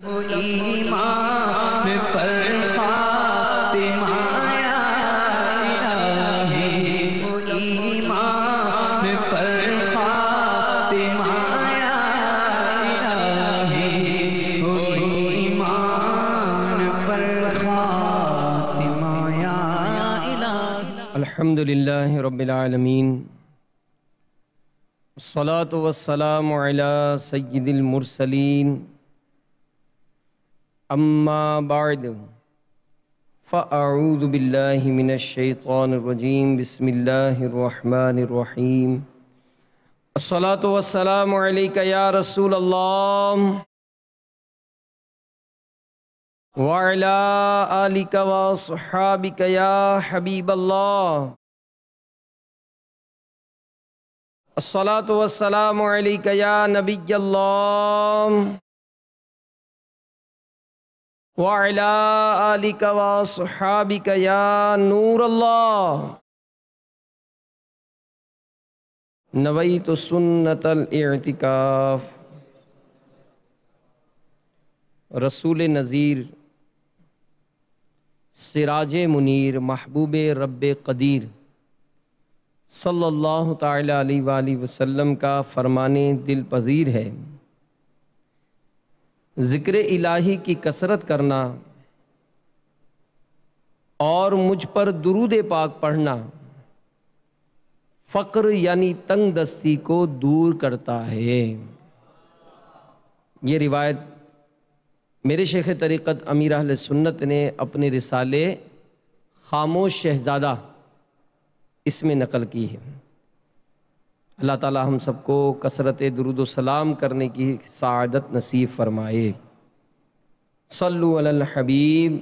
ایمان پر فاطمہ یا الہی، ایمان پر فاطمہ یا الہی، ایمان پر فاطمہ یا الہی۔ الحمدللہ رب العالمین، الصلاة والسلام علی سید المرسلین، اما بعد فاعوذ باللہ من الشیطان الرجیم، بسم اللہ الرحمن الرحیم۔ الصلاة والسلام علیک یا رسول اللہ وعلی آلک وصحابک یا حبیب اللہ۔ الصلاة والسلام علیک یا نبی اللہ وعلی آلک وصحابک یا نور اللہ۔ نویت سنت الاعتکاف۔ رسول نذیر، سراج منیر، محبوب رب قدیر صلی اللہ تعالی علیہ وآلہ وسلم کا فرمان دل پذیر ہے، ذکر الہی کی کثرت کرنا اور مجھ پر درود پاک پڑھنا فقر یعنی تنگ دستی کو دور کرتا ہے۔ یہ روایت میرے شیخ طریقت امیر اہل سنت نے اپنے رسالے خاموش شہزادہ اس میں نقل کی ہے۔ اللہ تعالی ہم سب کو کثرت درود و سلام کرنے کی سعادت نصیب فرمائے۔ صلو علی الحبیب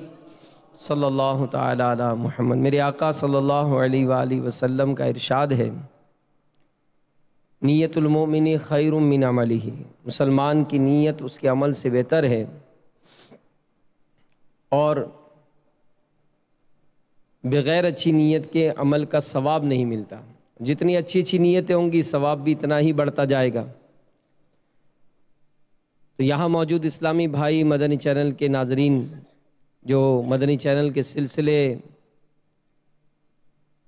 صلی اللہ تعالی علی محمد۔ میرے آقا صلی اللہ علیہ وآلہ وسلم کا ارشاد ہے، نیت المؤمن خیر من عملہ، مسلمان کی نیت اس کے عمل سے بہتر ہے، اور بغیر اچھی نیت کے عمل کا ثواب نہیں ملتا۔ جتنی اچھی اچھی نیتیں ہوں گی ثواب بھی اتنا ہی بڑھتا جائے گا۔ تو یہاں موجود اسلامی بھائی، مدنی چینل کے ناظرین جو مدنی چینل کے سلسلے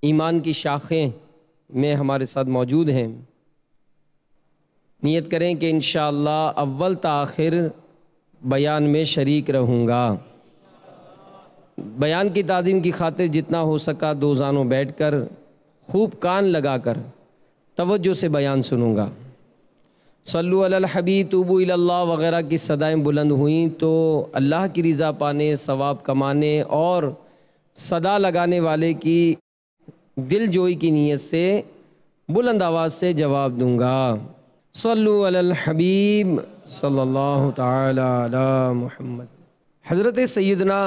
ایمان کی شاخیں میں ہمارے ساتھ موجود ہیں، نیت کریں کہ انشاءاللہ اول تا آخر بیان میں شریک رہوں گا۔ بیان کی تعظیم کی خاطر جتنا ہو سکا دو زانوں بیٹھ کر خوب کان لگا کر توجہ سے بیان سنوں گا۔ صلو علی الحبیب، توبوا الی اللہ وغیرہ کی صدائیں بلند ہوئیں تو اللہ کی رضا پانے، ثواب کمانے اور صدا لگانے والے کی دل جوئی کی نیت سے بلند آواز سے جواب دوں گا۔ صلو علی الحبیب صلی اللہ تعالی علی محمد۔ حضرت سیدنا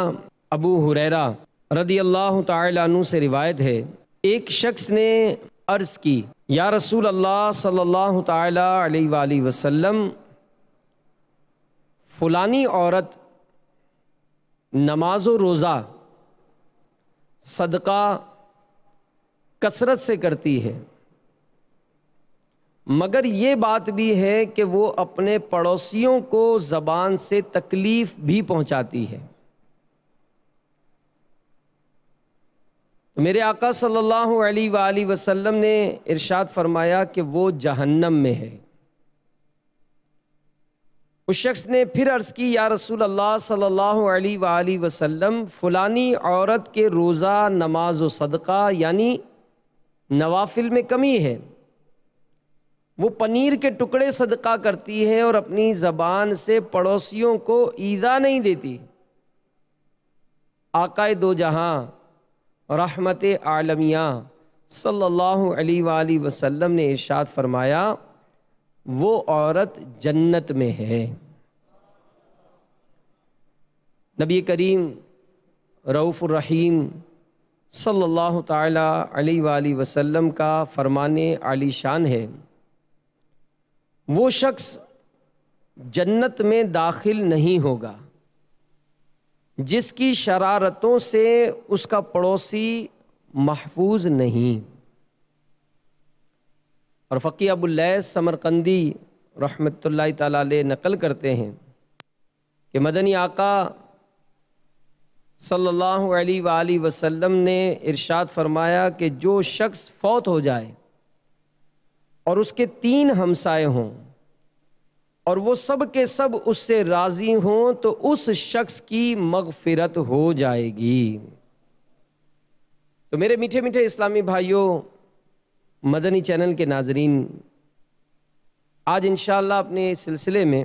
ابو ہریرہ رضی اللہ تعالی عنہ سے روایت ہے، ایک شخص نے عرض کی، یا رسول اللہ صلی اللہ تعالی علیہ وآلہ وسلم، فلانی عورت نماز و روزہ صدقہ کثرت سے کرتی ہے، مگر یہ بات بھی ہے کہ وہ اپنے پڑوسیوں کو زبان سے تکلیف بھی پہنچاتی ہے۔ میرے آقا صلی اللہ علیہ وآلہ وسلم نے ارشاد فرمایا کہ وہ جہنم میں ہے۔ اس شخص نے پھر عرض کی، یا رسول اللہ صلی اللہ علیہ وآلہ وسلم، فلانی عورت کے روزہ، نماز و صدقہ یعنی نوافل میں کمی ہے، وہ پنیر کے ٹکڑے صدقہ کرتی ہے اور اپنی زبان سے پڑوسیوں کو ایذا نہیں دیتی۔ آقا دو جہاں رحمت عالمیہ صلی اللہ علیہ وآلہ وسلم نے ارشاد فرمایا، وہ عورت جنت میں ہے۔ نبی کریم رؤوف الرحیم صلی اللہ تعالی علیہ وآلہ وسلم کا فرمان عالی شان ہے، وہ شخص جنت میں داخل نہیں ہوگا جس کی شرارتوں سے اس کا پڑوسی محفوظ نہیں۔ اور فقی ابو اللیث سمرقندی رحمۃ اللہ تعالی علیہ نقل کرتے ہیں کہ مدنی آقا صلی اللہ علیہ وآلہ وسلم نے ارشاد فرمایا کہ جو شخص فوت ہو جائے اور اس کے 3 ہمسائے ہوں اور وہ سب کے سب اس سے راضی ہوں تو اس شخص کی مغفرت ہو جائے گی۔ تو میرے میٹھے میٹھے اسلامی بھائیوں، مدنی چینل کے ناظرین، آج انشاءاللہ اپنے سلسلے میں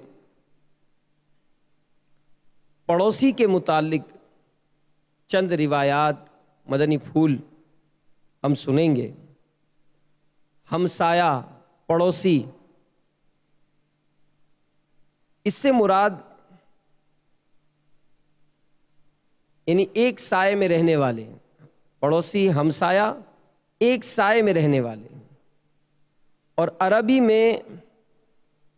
پڑوسی کے متعلق چند روایات، مدنی پھول ہم سنیں گے۔ ہمسایہ، پڑوسی، اس سے مراد یعنی ایک سائے میں رہنے والے، پڑوسی، ہمسایہ ایک سائے میں رہنے والے، اور عربی میں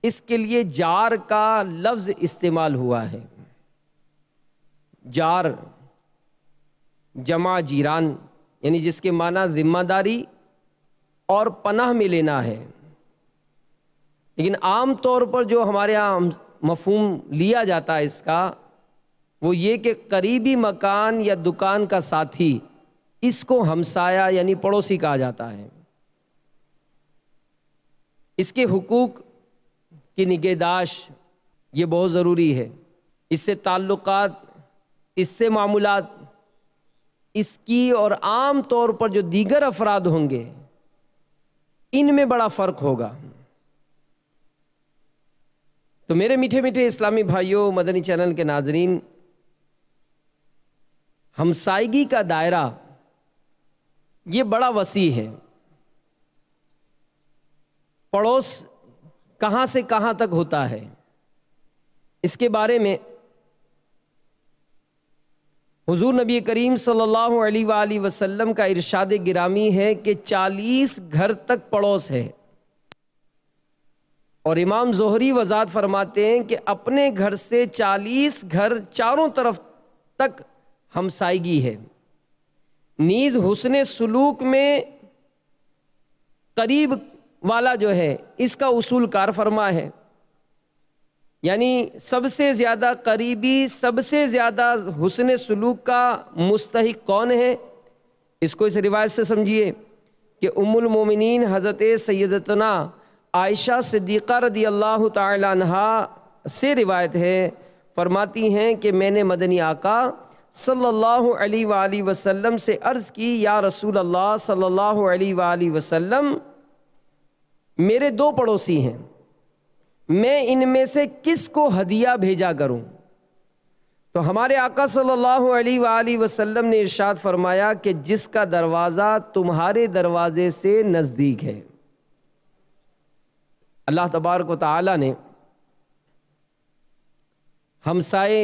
اس کے لیے جار کا لفظ استعمال ہوا ہے۔ جار جمع جیران، یعنی جس کے معنی ذمہ داری اور پناہ میں لینا ہے، لیکن عام طور پر جو ہمارے ہاں مفہوم لیا جاتا ہے اس کا، وہ یہ کہ قریبی مکان یا دکان کا ساتھی، اس کو ہمسایہ یعنی پڑوسی کہا جاتا ہے۔ اس کے حقوق کی نگہداشت یہ بہت ضروری ہے، اس سے تعلقات، اس سے معاملات، اس کی اور عام طور پر جو دیگر افراد ہوں گے ان میں بڑا فرق ہوگا۔ تو میرے میٹھے میٹھے اسلامی بھائیوں، مدنی چینل کے ناظرین، ہمسائیگی کا دائرہ یہ بڑا وسیع ہے۔ پڑوس کہاں سے کہاں تک ہوتا ہے، اس کے بارے میں حضور نبی کریم صلی اللہ علیہ وآلہ وسلم کا ارشاد گرامی ہے کہ 40 گھر تک پڑوس ہے، اور امام زہری وضاحت فرماتے ہیں کہ اپنے گھر سے 40 گھر چاروں طرف تک ہمسائیگی ہے۔ نیز حسن سلوک میں قریب والا جو ہے اس کا اصول کار فرما ہے، یعنی سب سے زیادہ قریبی، سب سے زیادہ حسن سلوک کا مستحق کون ہے، اس کو اس روایت سے سمجھیے کہ ام المومنین حضرت سیدتنا عائشہ صدیقہ رضی اللہ تعالی عنہا سے روایت ہے، فرماتی ہیں کہ میں نے مدنی آقا صلی اللہ علیہ وآلہ وسلم سے عرض کی، یا رسول اللہ صلی اللہ علیہ وآلہ وسلم، میرے 2 پڑوسی ہیں، میں ان میں سے کس کو ہدیہ بھیجا کروں؟ تو ہمارے آقا صلی اللہ علیہ وآلہ وسلم نے ارشاد فرمایا کہ جس کا دروازہ تمہارے دروازے سے نزدیک ہے۔ اللہ تبارک و تعالی نے ہمسائے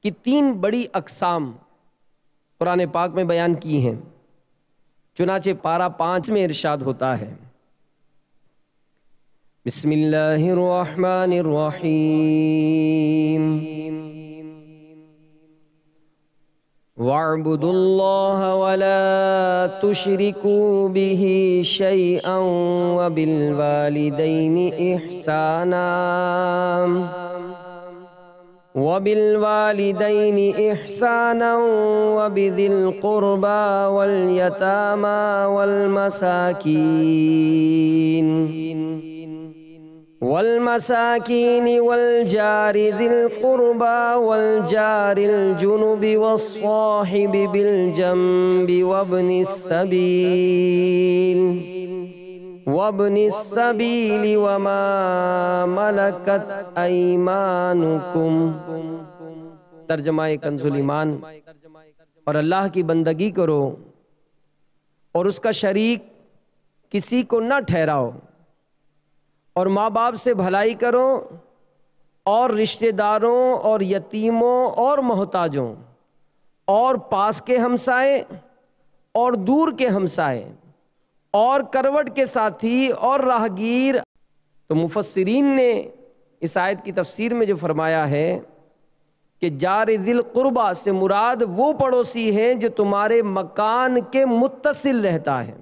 کی 3 بڑی اقسام قرآن پاک میں بیان کی ہیں، چنانچہ پارہ 5 میں ارشاد ہوتا ہے، بسم اللہ الرحمن الرحیم، وَاعْبُدُوا اللَّهَ وَلَا تُشْرِكُوا بِهِ شَيْئًا وَبِالْوَالِدَيْنِ إِحْسَانًا وَبِذِي الْقُرْبَى وَالْيَتَامَى والمساكين والجار ذي القربى والجار الجنب والصاحب بالجنب وابن السبيل وما ملكت أيمانكم۔ ترجمہ کنز الایمان، اور اللہ کی بندگی کرو اور اس کا شریک کسی کو نہ ٹھہراؤ، اور ماں باپ سے بھلائی کرو، اور رشتہ داروں اور یتیموں اور محتاجوں، اور پاس کے ہمسائے اور دور کے ہمسائے، اور کروٹ کے ساتھی اور راہگیر۔ تو مفسرین نے اس آیت کی تفسیر میں جو فرمایا ہے کہ جار ذی القربہ سے مراد وہ پڑوسی ہے جو تمہارے مکان کے متصل رہتا ہے،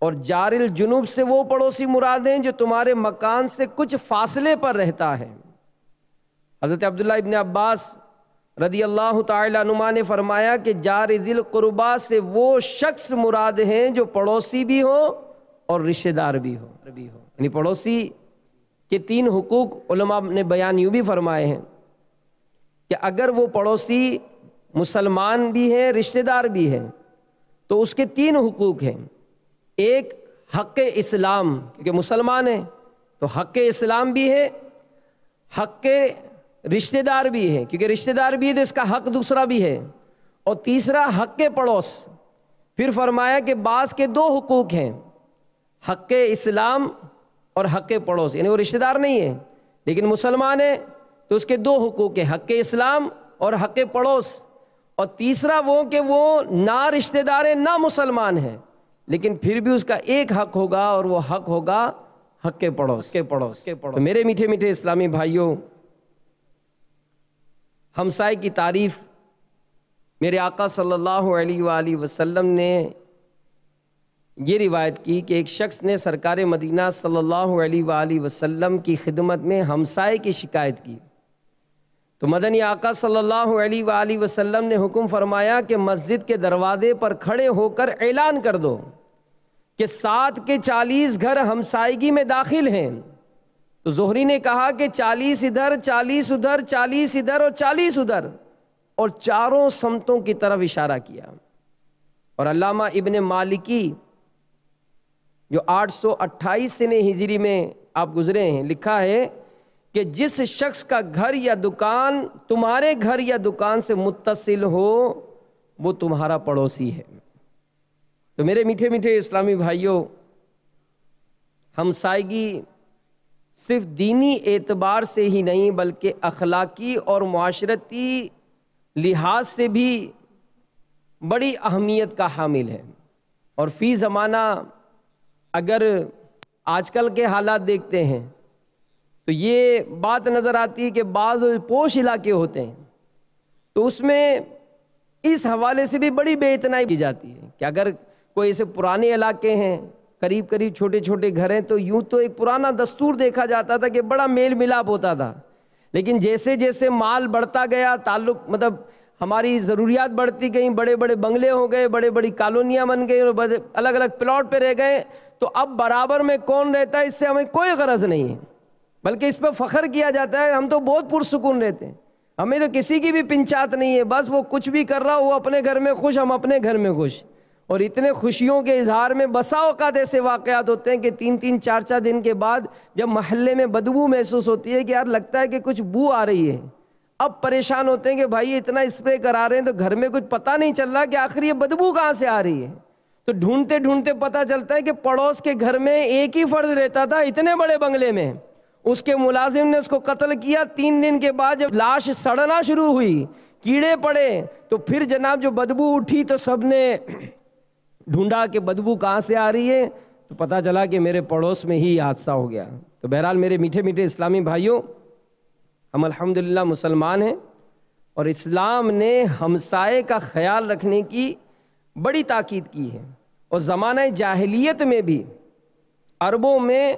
اور جار الجنوب سے وہ پڑوسی مراد ہیں جو تمہارے مکان سے کچھ فاصلے پر رہتا ہے۔ حضرت عبداللہ ابن عباس رضی اللہ تعالیٰ عنہما نے فرمایا کہ جار ذی القربا سے وہ شخص مراد ہیں جو پڑوسی بھی ہو اور رشتہ دار بھی ہو۔ یعنی پڑوسی کے 3 حقوق علماء نے بیان یوں بھی فرمائے ہیں کہ اگر وہ پڑوسی مسلمان بھی ہے رشتہ دار بھی ہے تو اس کے 3 حقوق ہیں۔ ایک حق اسلام، کیونکہ مسلمان ہے تو حق اسلام بھی ہے، حق رشتہ دار بھی ہے کیونکہ رشتہ دار بھی ہے تو اس کا حق دوسرا بھی ہے، اور تیسرا حق پڑوس۔ پھر فرمایا کہ بعض کے 2 حقوق ہیں، حق اسلام اور حق پڑوس، یعنی وہ رشتہ دار نہیں ہے لیکن مسلمان ہے تو اس کے 2 حقوق ہیں، حق اسلام اور حق پڑوس، اور تیسرا وہ کہ وہ نہ رشتہ دار ہے نہ مسلمان ہے لیکن پھر بھی اس کا ایک حق ہوگا اور وہ حق ہوگا حق پڑوس کے پڑوس۔ تو میرے میٹھے میٹھے اسلامی بھائیوں، ہمسائے کی تعریف میرے آقا صلی اللہ علیہ وآلہ وسلم نے یہ روایت کی کہ ایک شخص نے سرکار مدینہ صلی اللہ علیہ وآلہ وسلم کی خدمت میں ہمسائے کی شکایت کی تو مدنی آقا صلی اللہ علیہ وآلہ وسلم نے حکم فرمایا کہ مسجد کے دروازے پر کھڑے ہو کر اعلان کر دو کہ 7 کے 40 گھر ہمسائیگی میں داخل ہیں۔ تو زہری نے کہا کہ 40 ادھر 40 ادھر 40 ادھر اور 40 ادھر، اور چاروں سمتوں کی طرف اشارہ کیا۔ اور علامہ ابن مالکی جو 828 سن ہجری میں آپ گزرے ہیں، لکھا ہے کہ جس شخص کا گھر یا دکان تمہارے گھر یا دکان سے متصل ہو وہ تمہارا پڑوسی ہے۔ تو میرے میٹھے میٹھے اسلامی بھائیوں، ہمسائیگی صرف دینی اعتبار سے ہی نہیں بلکہ اخلاقی اور معاشرتی لحاظ سے بھی بڑی اہمیت کا حامل ہے۔ اور فی زمانہ اگر آج کل کے حالات دیکھتے ہیں تو یہ بات نظر آتی ہے کہ بعض پوش علاقے ہوتے ہیں تو اس میں اس حوالے سے بھی بڑی بے اتنائی کی جاتی ہے کہ اگر کوئی ایسے پرانے علاقے ہیں، قریب قریب چھوٹے چھوٹے گھر ہیں، تو یوں تو ایک پرانا دستور دیکھا جاتا تھا کہ بڑا میل ملاپ ہوتا تھا، لیکن جیسے جیسے مال بڑھتا گیا، تعلق مطلب ہماری ضروریات بڑھتی گئیں، بڑے بڑے بنگلے ہو گئے، بڑے بڑی کالونیاں بن گئی اور الگ الگ پلاٹ پہ رہ گئے، تو اب برابر میں کون رہتا ہے اس سے ہمیں کوئی غرض نہیں ہے، بلکہ اس پہ فخر کیا جاتا ہے ہم تو بہت پرسکون رہتے ہیں، ہمیں تو کسی کی بھی پنچات نہیں ہے، بس وہ کچھ بھی کر رہا وہ اپنے گھر میں خوش، ہم اپنے گھر میں خوش۔ اور اتنے خوشیوں کے اظہار میں بسا اوقات ایسے واقعات ہوتے ہیں کہ 3 4 دن کے بعد جب محلے میں بدبو محسوس ہوتی ہے کہ یار لگتا ہے کہ کچھ بو آ رہی ہے، اب پریشان ہوتے ہیں کہ بھائی اتنا اسپرے کرا رہے ہیں تو گھر میں کچھ پتہ نہیں چل رہا کہ آخر یہ بدبو کہاں سے آ رہی ہے، تو ڈھونڈتے ڈھونڈتے پتہ چلتا ہے کہ پڑوس کے گھر میں ایک ہی فرد رہتا تھا اتنے بڑے بنگلے میں، اس کے ملازم نے اس کو قتل کیا۔ 3 دن کے بعد جب لاش سڑنا شروع ہوئی، کیڑے پڑے، تو پھر جناب جو بدبو اٹھی تو سب نے ڈھونڈا کہ بدبو کہاں سے آ رہی ہے، تو پتہ چلا کہ میرے پڑوس میں ہی حادثہ ہو گیا۔ تو بہرحال میرے میٹھے میٹھے اسلامی بھائیوں، ہم الحمدللہ مسلمان ہیں اور اسلام نے ہمسائے کا خیال رکھنے کی بڑی تاکید کی ہے، اور زمانہ جاہلیت میں بھی عربوں میں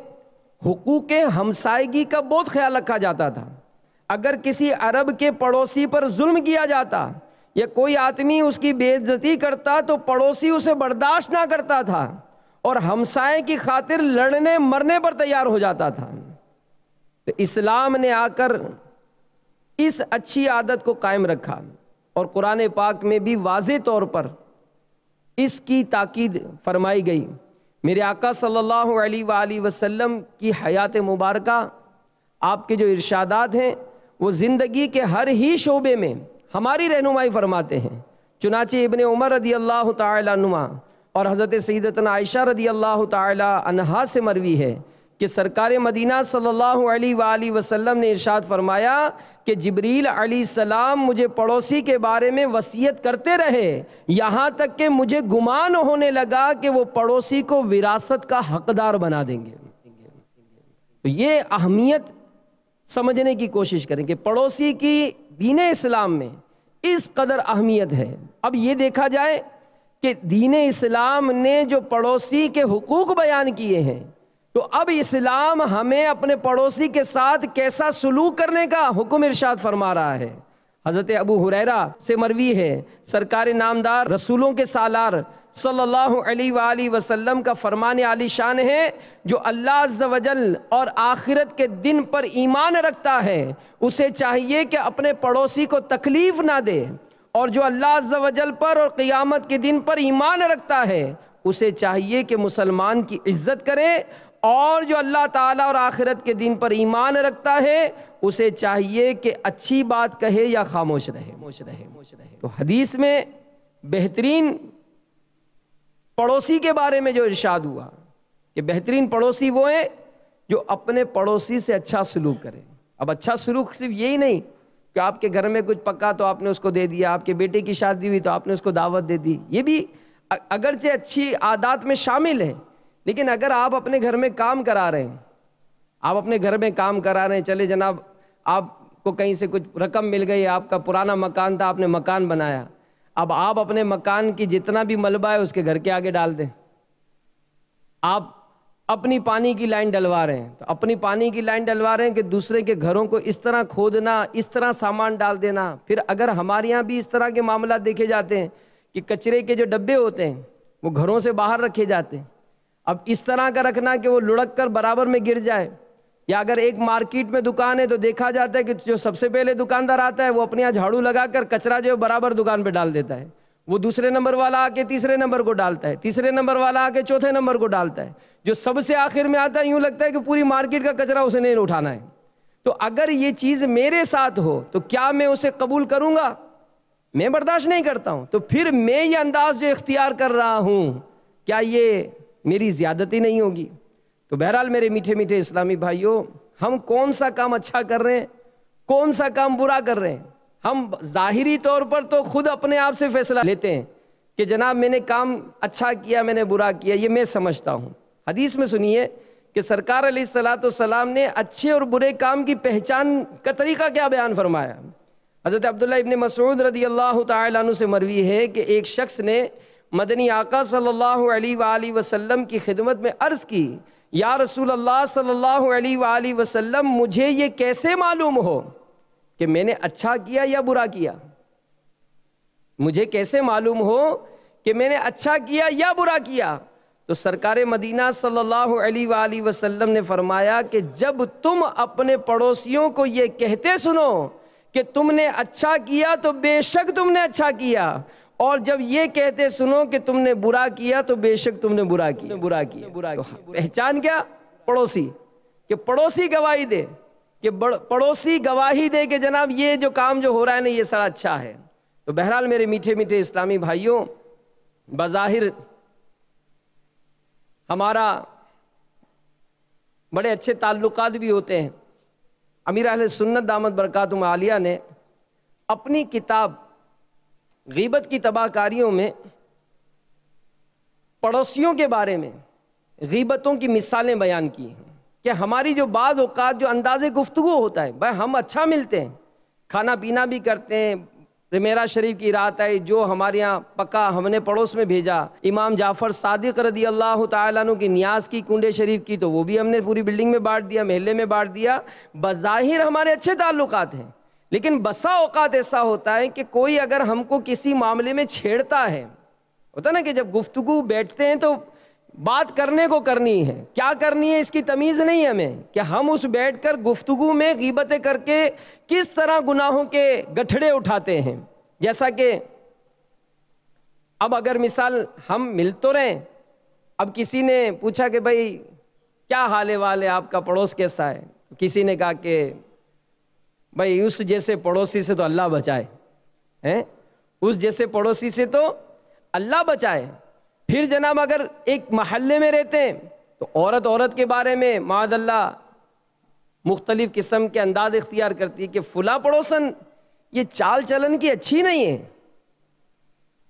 حقوق ہمسائیگی کا بہت خیال رکھا جاتا تھا۔ اگر کسی عرب کے پڑوسی پر ظلم کیا جاتا یا کوئی آدمی اس کی بے عزتی کرتا تو پڑوسی اسے برداشت نہ کرتا تھا اور ہمسائے کی خاطر لڑنے مرنے پر تیار ہو جاتا تھا۔ تو اسلام نے آ کر اس اچھی عادت کو قائم رکھا، اور قرآن پاک میں بھی واضح طور پر اس کی تاکید فرمائی گئی۔ میرے آقا صلی اللہ علیہ وآلہ وسلم کی حیات مبارکہ، آپ کے جو ارشادات ہیں وہ زندگی کے ہر ہی شعبے میں ہماری رہنمائی فرماتے ہیں۔ چنانچہ ابن عمر رضی اللہ تعالی عنہما اور حضرت سیدتنا عائشہ رضی اللہ تعالی عنہا سے مروی ہے کہ سرکار مدینہ صلی اللہ علیہ وآلہ وسلم نے ارشاد فرمایا کہ جبریل علیہ السلام مجھے پڑوسی کے بارے میں وصیت کرتے رہے یہاں تک کہ مجھے گمان ہونے لگا کہ وہ پڑوسی کو وراثت کا حقدار بنا دیں گے۔ تو یہ اہمیت سمجھنے کی کوشش کریں کہ پڑوسی کی دین اسلام میں اس قدر اہمیت ہے۔ اب یہ دیکھا جائے کہ دین اسلام نے جو پڑوسی کے حقوق بیان کیے ہیں تو اب اسلام ہمیں اپنے پڑوسی کے ساتھ کیسا سلوک کرنے کا حکم ارشاد فرما رہا ہے۔ حضرت ابو ہریرہ سے مروی ہے، سرکار نامدار رسولوں کے سالار صلی اللہ علیہ وآلہ وسلم کا فرمان عالی شان ہے، جو اللہ عز و جل اور آخرت کے دن پر ایمان رکھتا ہے اسے چاہیے کہ اپنے پڑوسی کو تکلیف نہ دے، اور جو اللہ عز و جل پر اور قیامت کے دن پر ایمان رکھتا ہے اسے چاہیے کہ مسلمان کی عزت کرے، اور جو اللہ تعالیٰ اور آخرت کے دن پر ایمان رکھتا ہے اسے چاہیے کہ اچھی بات کہے یا خاموش رہے۔ تو حدیث میں بہترین پڑوسی کے بارے میں جو ارشاد ہوا کہ بہترین پڑوسی وہ ہیں جو اپنے پڑوسی سے اچھا سلوک کرے۔ اب اچھا سلوک صرف یہی نہیں کہ آپ کے گھر میں کچھ پکا تو آپ نے اس کو دے دیا، آپ کے بیٹے کی شادی ہوئی تو آپ نے اس کو دعوت دے دی، یہ بھی اگرچہ اچھی عادات میں شامل ہے، لیکن اگر آپ اپنے گھر میں کام کرا رہے ہیں، آپ اپنے گھر میں کام کرا رہے ہیں، چلے جناب آپ کو کہیں سے کچھ رقم مل گئی، آپ کا پرانا مکان تھا، آپ نے مکان بنایا، اب آپ اپنے مکان کی جتنا بھی ملبہ ہے اس کے گھر کے آگے ڈال دیں۔ آپ اپنی پانی کی لائن ڈلوا رہے ہیں تو اپنی پانی کی لائن ڈلوا رہے ہیں کہ دوسرے کے گھروں کو اس طرح کھودنا، اس طرح سامان ڈال دینا۔ پھر اگر ہمارے یہاں بھی اس طرح کے معاملات دیکھے جاتے ہیں کہ کچرے کے جو ڈبے ہوتے ہیں وہ گھروں سے باہر رکھے جاتے ہیں، اب اس طرح کا رکھنا کہ وہ لڑک کر برابر میں گر جائے، یا اگر ایک مارکیٹ میں دکان ہے تو دیکھا جاتا ہے کہ جو سب سے پہلے دکاندار آتا ہے وہ اپنے یہاں جھاڑو لگا کر کچرا جو ہے برابر دکان پہ ڈال دیتا ہے، وہ دوسرے نمبر والا آ کے تیسرے نمبر کو ڈالتا ہے، تیسرے نمبر والا آ کے چوتھے نمبر کو ڈالتا ہے، جو سب سے آخر میں آتا ہے یوں لگتا ہے کہ پوری مارکیٹ کا کچرا اسے نہیں اٹھانا ہے۔ تو اگر یہ چیز میرے ساتھ ہو تو کیا میں اسے قبول کروں گا؟ میں برداشت نہیں کرتا ہوں۔ تو پھر میں یہ انداز جو اختیار کر رہا ہوں کیا یہ میری زیادتی نہیں ہوگی؟ تو بہرحال میرے میٹھے میٹھے اسلامی بھائیوں، ہم کون سا کام اچھا کر رہے ہیں، کون سا کام برا کر رہے ہیں؟ ہم ظاہری طور پر تو خود اپنے آپ سے فیصلہ لیتے ہیں کہ جناب میں نے کام اچھا کیا، میں نے برا کیا، یہ میں سمجھتا ہوں۔ حدیث میں سنیے کہ سرکار علیہ الصلوۃ والسلام نے اچھے اور برے کام کی پہچان کا طریقہ کیا بیان فرمایا۔ حضرت عبداللہ ابن مسعود رضی اللہ تعالیٰ عنہ سے مروی ہے کہ ایک شخص نے مدنی آقا صلی اللہ علیہ وآلہ وسلم کی خدمت میں عرض کی، یا رسول اللہ صلی اللہ علیہ وآلہ وسلم، مجھے یہ کیسے معلوم ہو کہ میں نے اچھا کیا یا برا کیا؟ مجھے کیسے معلوم ہو کہ میں نے اچھا کیا یا برا کیا؟ تو سرکار مدینہ صلی اللہ علیہ وآلہ وسلم نے فرمایا کہ جب تم اپنے پڑوسیوں کو یہ کہتے سنو کہ تم نے اچھا کیا تو بے شک تم نے اچھا کیا، اور جب یہ کہتے سنو کہ تم نے برا کیا تو بے شک تم نے برا کیا۔ پہچان کیا؟ پڑوسی، کہ پڑوسی گواہی دے، کہ پڑوسی گواہی دے کہ جناب یہ جو کام جو ہو رہا ہے نا یہ سارا اچھا ہے۔ تو بہرحال میرے میٹھے میٹھے اسلامی بھائیوں، بظاہر ہمارا بڑے اچھے تعلقات بھی ہوتے ہیں۔ امیر اہل سنت دامت برکاتہم عالیہ نے اپنی کتاب غیبت کی تباہ کاریوں میں پڑوسیوں کے بارے میں غیبتوں کی مثالیں بیان کی ہیں کہ ہماری جو بعض اوقات جو انداز گفتگو ہوتا ہے، بھائی ہم اچھا ملتے ہیں، کھانا پینا بھی کرتے ہیں، میرا شریف کی رات آئی جو ہمارے یہاں پکا ہم نے پڑوس میں بھیجا، امام جعفر صادق رضی اللہ تعالیٰ عنہ کی نیاز کی کنڈے شریف کی تو وہ بھی ہم نے پوری بلڈنگ میں بانٹ دیا، محلے میں بانٹ دیا۔ بظاہر ہمارے اچھے تعلقات ہیں، لیکن بسا اوقات ایسا ہوتا ہے کہ کوئی اگر ہم کو کسی معاملے میں چھیڑتا ہے، ہوتا نا کہ جب گفتگو بیٹھتے ہیں تو بات کرنے کو کرنی ہے، کیا کرنی ہے اس کی تمیز نہیں ہے ہمیں، کہ ہم اس بیٹھ کر گفتگو میں غیبتیں کر کے کس طرح گناہوں کے گٹھڑے اٹھاتے ہیں۔ جیسا کہ اب اگر مثال ہم مل تو رہے، اب کسی نے پوچھا کہ بھائی کیا حال ہے آپ کا، پڑوس کیسا ہے؟ کسی نے کہا کہ بھائی اس جیسے پڑوسی سے تو اللہ بچائے، اس جیسے پڑوسی سے تو اللہ بچائے۔ پھر جناب اگر ایک محلے میں رہتے ہیں تو عورت کے بارے میں معاذ اللہ مختلف قسم کے انداز اختیار کرتی ہے کہ فلاں پڑوسن یہ چال چلن کی اچھی نہیں ہے،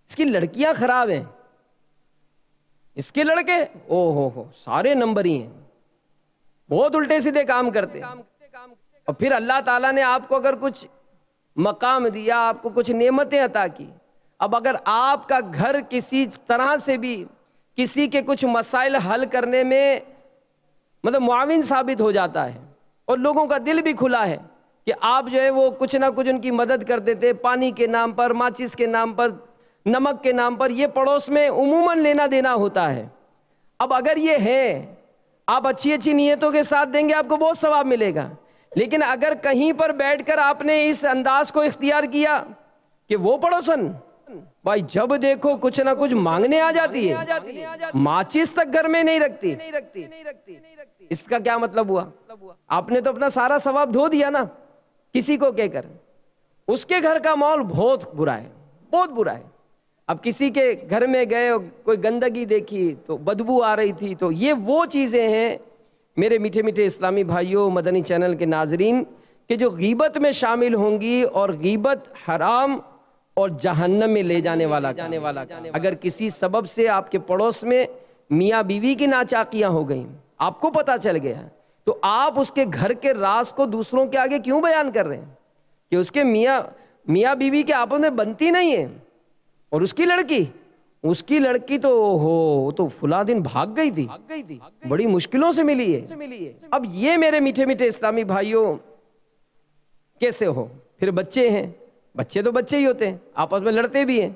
اس کی لڑکیاں خراب ہیں، اس کے لڑکے او ہو سارے نمبری ہیں، بہت الٹے سیدھے کام کرتے ہیں۔ اور پھر اللہ تعالیٰ نے آپ کو اگر کچھ مقام دیا، آپ کو کچھ نعمتیں عطا کی، اب اگر آپ کا گھر کسی طرح سے بھی کسی کے کچھ مسائل حل کرنے میں مطلب معاون ثابت ہو جاتا ہے، اور لوگوں کا دل بھی کھلا ہے کہ آپ جو ہے وہ کچھ نہ کچھ ان کی مدد کرتے تھے، پانی کے نام پر، ماچس کے نام پر، نمک کے نام پر، یہ پڑوس میں عموماً لینا دینا ہوتا ہے۔ اب اگر یہ ہے، آپ اچھی اچھی نیتوں کے ساتھ دیں گے، آپ کو بہت ثواب ملے گا، لیکن اگر کہیں پر بیٹھ کر آپ نے اس انداز کو اختیار کیا کہ وہ پڑوسن بھائی جب دیکھو کچھ نہ کچھ مانگنے آ جاتی ہے، ماچس تک گھر میں نہیں رکھتی، اس کا کیا مطلب ہوا؟ آپ نے تو اپنا سارا ثواب دھو دیا نا کسی کو کہہ کر۔ اس کے گھر کا ماحول بہت برا ہے، بہت برا ہے۔ اب کسی کے گھر میں گئے، کوئی گندگی دیکھی تو بدبو آ رہی تھی، تو یہ وہ چیزیں ہیں میرے میٹھے میٹھے اسلامی بھائیوں، مدنی چینل کے ناظرین، کہ جو غیبت میں شامل ہوں گی، اور غیبت حرام اور جہنم میں لے جانے والا۔ اگر کسی سبب سے آپ کے پڑوس میں میاں بیوی کی ناچاکیاں ہو گئیں، آپ کو پتہ چل گیا، تو آپ اس کے گھر کے راز کو دوسروں کے آگے کیوں بیان کر رہے ہیں کہ اس کے میاں بیوی کے آپس میں بنتی نہیں ہے، اور اس کی لڑکی تو فلاں دن بھاگ گئی تھی، بڑی مشکلوں سے ملی ہے۔ اب یہ میرے میٹھے میٹھے اسلامی بھائیوں کیسے ہو؟ پھر بچے ہیں، بچے تو بچے ہی ہوتے ہیں، آپس میں لڑتے بھی ہیں۔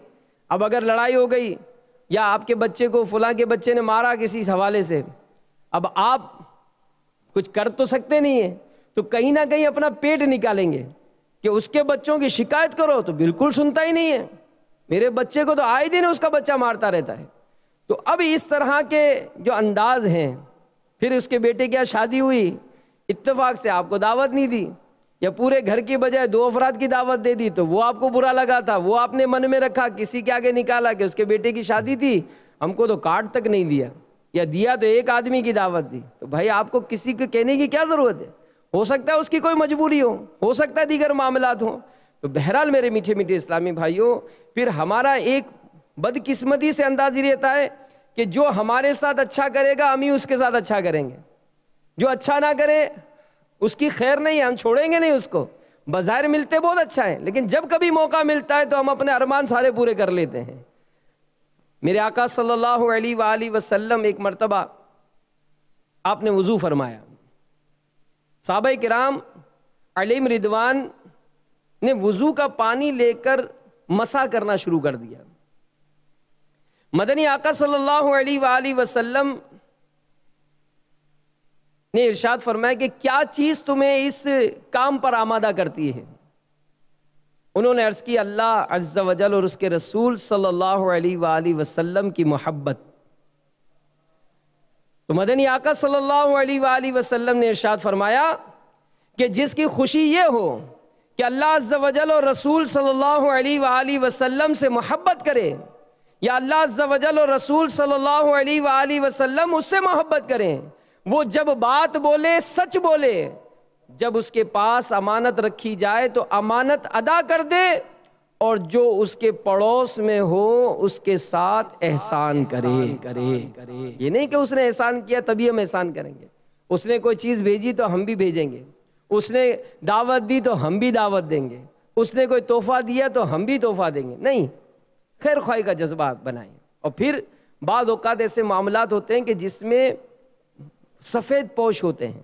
اب اگر لڑائی ہو گئی، یا آپ کے بچے کو فلاں کے بچے نے مارا کسی حوالے سے، اب آپ کچھ کر تو سکتے نہیں ہیں، تو کہیں نہ کہیں اپنا پیٹ نکالیں گے کہ اس کے بچوں کی شکایت کرو تو بالکل سنتا ہی نہیں ہے، میرے بچے کو تو آئے دن اس کا بچہ مارتا رہتا ہے۔ تو اب اس طرح کے جو انداز ہیں، پھر اس کے بیٹے کی شادی ہوئی، اتفاق سے آپ کو دعوت نہیں دی، یا پورے گھر کی بجائے 2 افراد کی دعوت دے دی، تو وہ آپ کو برا لگا تھا، وہ آپ نے من میں رکھا، کسی کے آگے نکالا کہ اس کے بیٹے کی شادی تھی، ہم کو تو کارڈ تک نہیں دیا، یا دیا تو ایک آدمی کی دعوت دی۔ تو بھائی آپ کو کسی کو کہنے کی کیا ضرورت ہے؟ ہو سکتا ہے اس کی کوئی مجبوری ہو سکتا ہے دیگر معاملات ہوں۔ تو بہرحال میرے میٹھے میٹھے اسلامی بھائیوں، پھر ہمارا ایک بدقسمتی سے انداز یہ رہتا ہے کہ جو ہمارے ساتھ اچھا کرے گا ہم ہی اس کے ساتھ اچھا کریں گے، جو اچھا نہ کرے اس کی خیر نہیں ہے، ہم چھوڑیں گے نہیں اس کو۔ بظاہر ملتے بہت اچھا ہے، لیکن جب کبھی موقع ملتا ہے تو ہم اپنے ارمان سارے پورے کر لیتے ہیں۔ میرے آقا صلی اللہ علیہ وآلہ وسلم ایک مرتبہ آپ نے وضو فرمایا، صحابہ کرام علیہم رضوان نے وضو کا پانی لے کر مسح کرنا شروع کر دیا۔ مدنی آقا صلی اللہ علیہ وآلہ وسلم نے ارشاد فرمایا کہ کیا چیز تمہیں اس کام پر آمادہ کرتی ہے؟ انہوں نے عرض کی اللہ عز و جل اور اس کے رسول صلی اللہ علیہ وآلہ وسلم کی محبت۔ تو مدنی آقا صلی اللہ علیہ وآلہ وسلم نے ارشاد فرمایا کہ جس کی خوشی یہ ہو کہ اللہ عز و جل اور رسول صلی اللہ علیہ وآلہ وسلم سے محبت کرے، یا اللہ عز و جل اور رسول صلی اللہ علیہ وآلہ وسلم اس سے محبت کریں، وہ جب بات بولے سچ بولے، جب اس کے پاس امانت رکھی جائے تو امانت ادا کر دے، اور جو اس کے پڑوس میں ہو اس کے ساتھ احسان کرے۔ یہ نہیں کہ اس نے احسان کیا تبھی ہم احسان کریں گے، اس نے کوئی چیز بھیجی تو ہم بھی بھیجیں گے، اس نے دعوت دی تو ہم بھی دعوت دیں گے، اس نے کوئی تحفہ دیا تو ہم بھی تحفہ دیں گے، نہیں، خیر خواہی کا جذبہ بنائیں۔ اور پھر بعض اوقات ایسے معاملات ہوتے ہیں کہ جس میں سفید پوش ہوتے ہیں،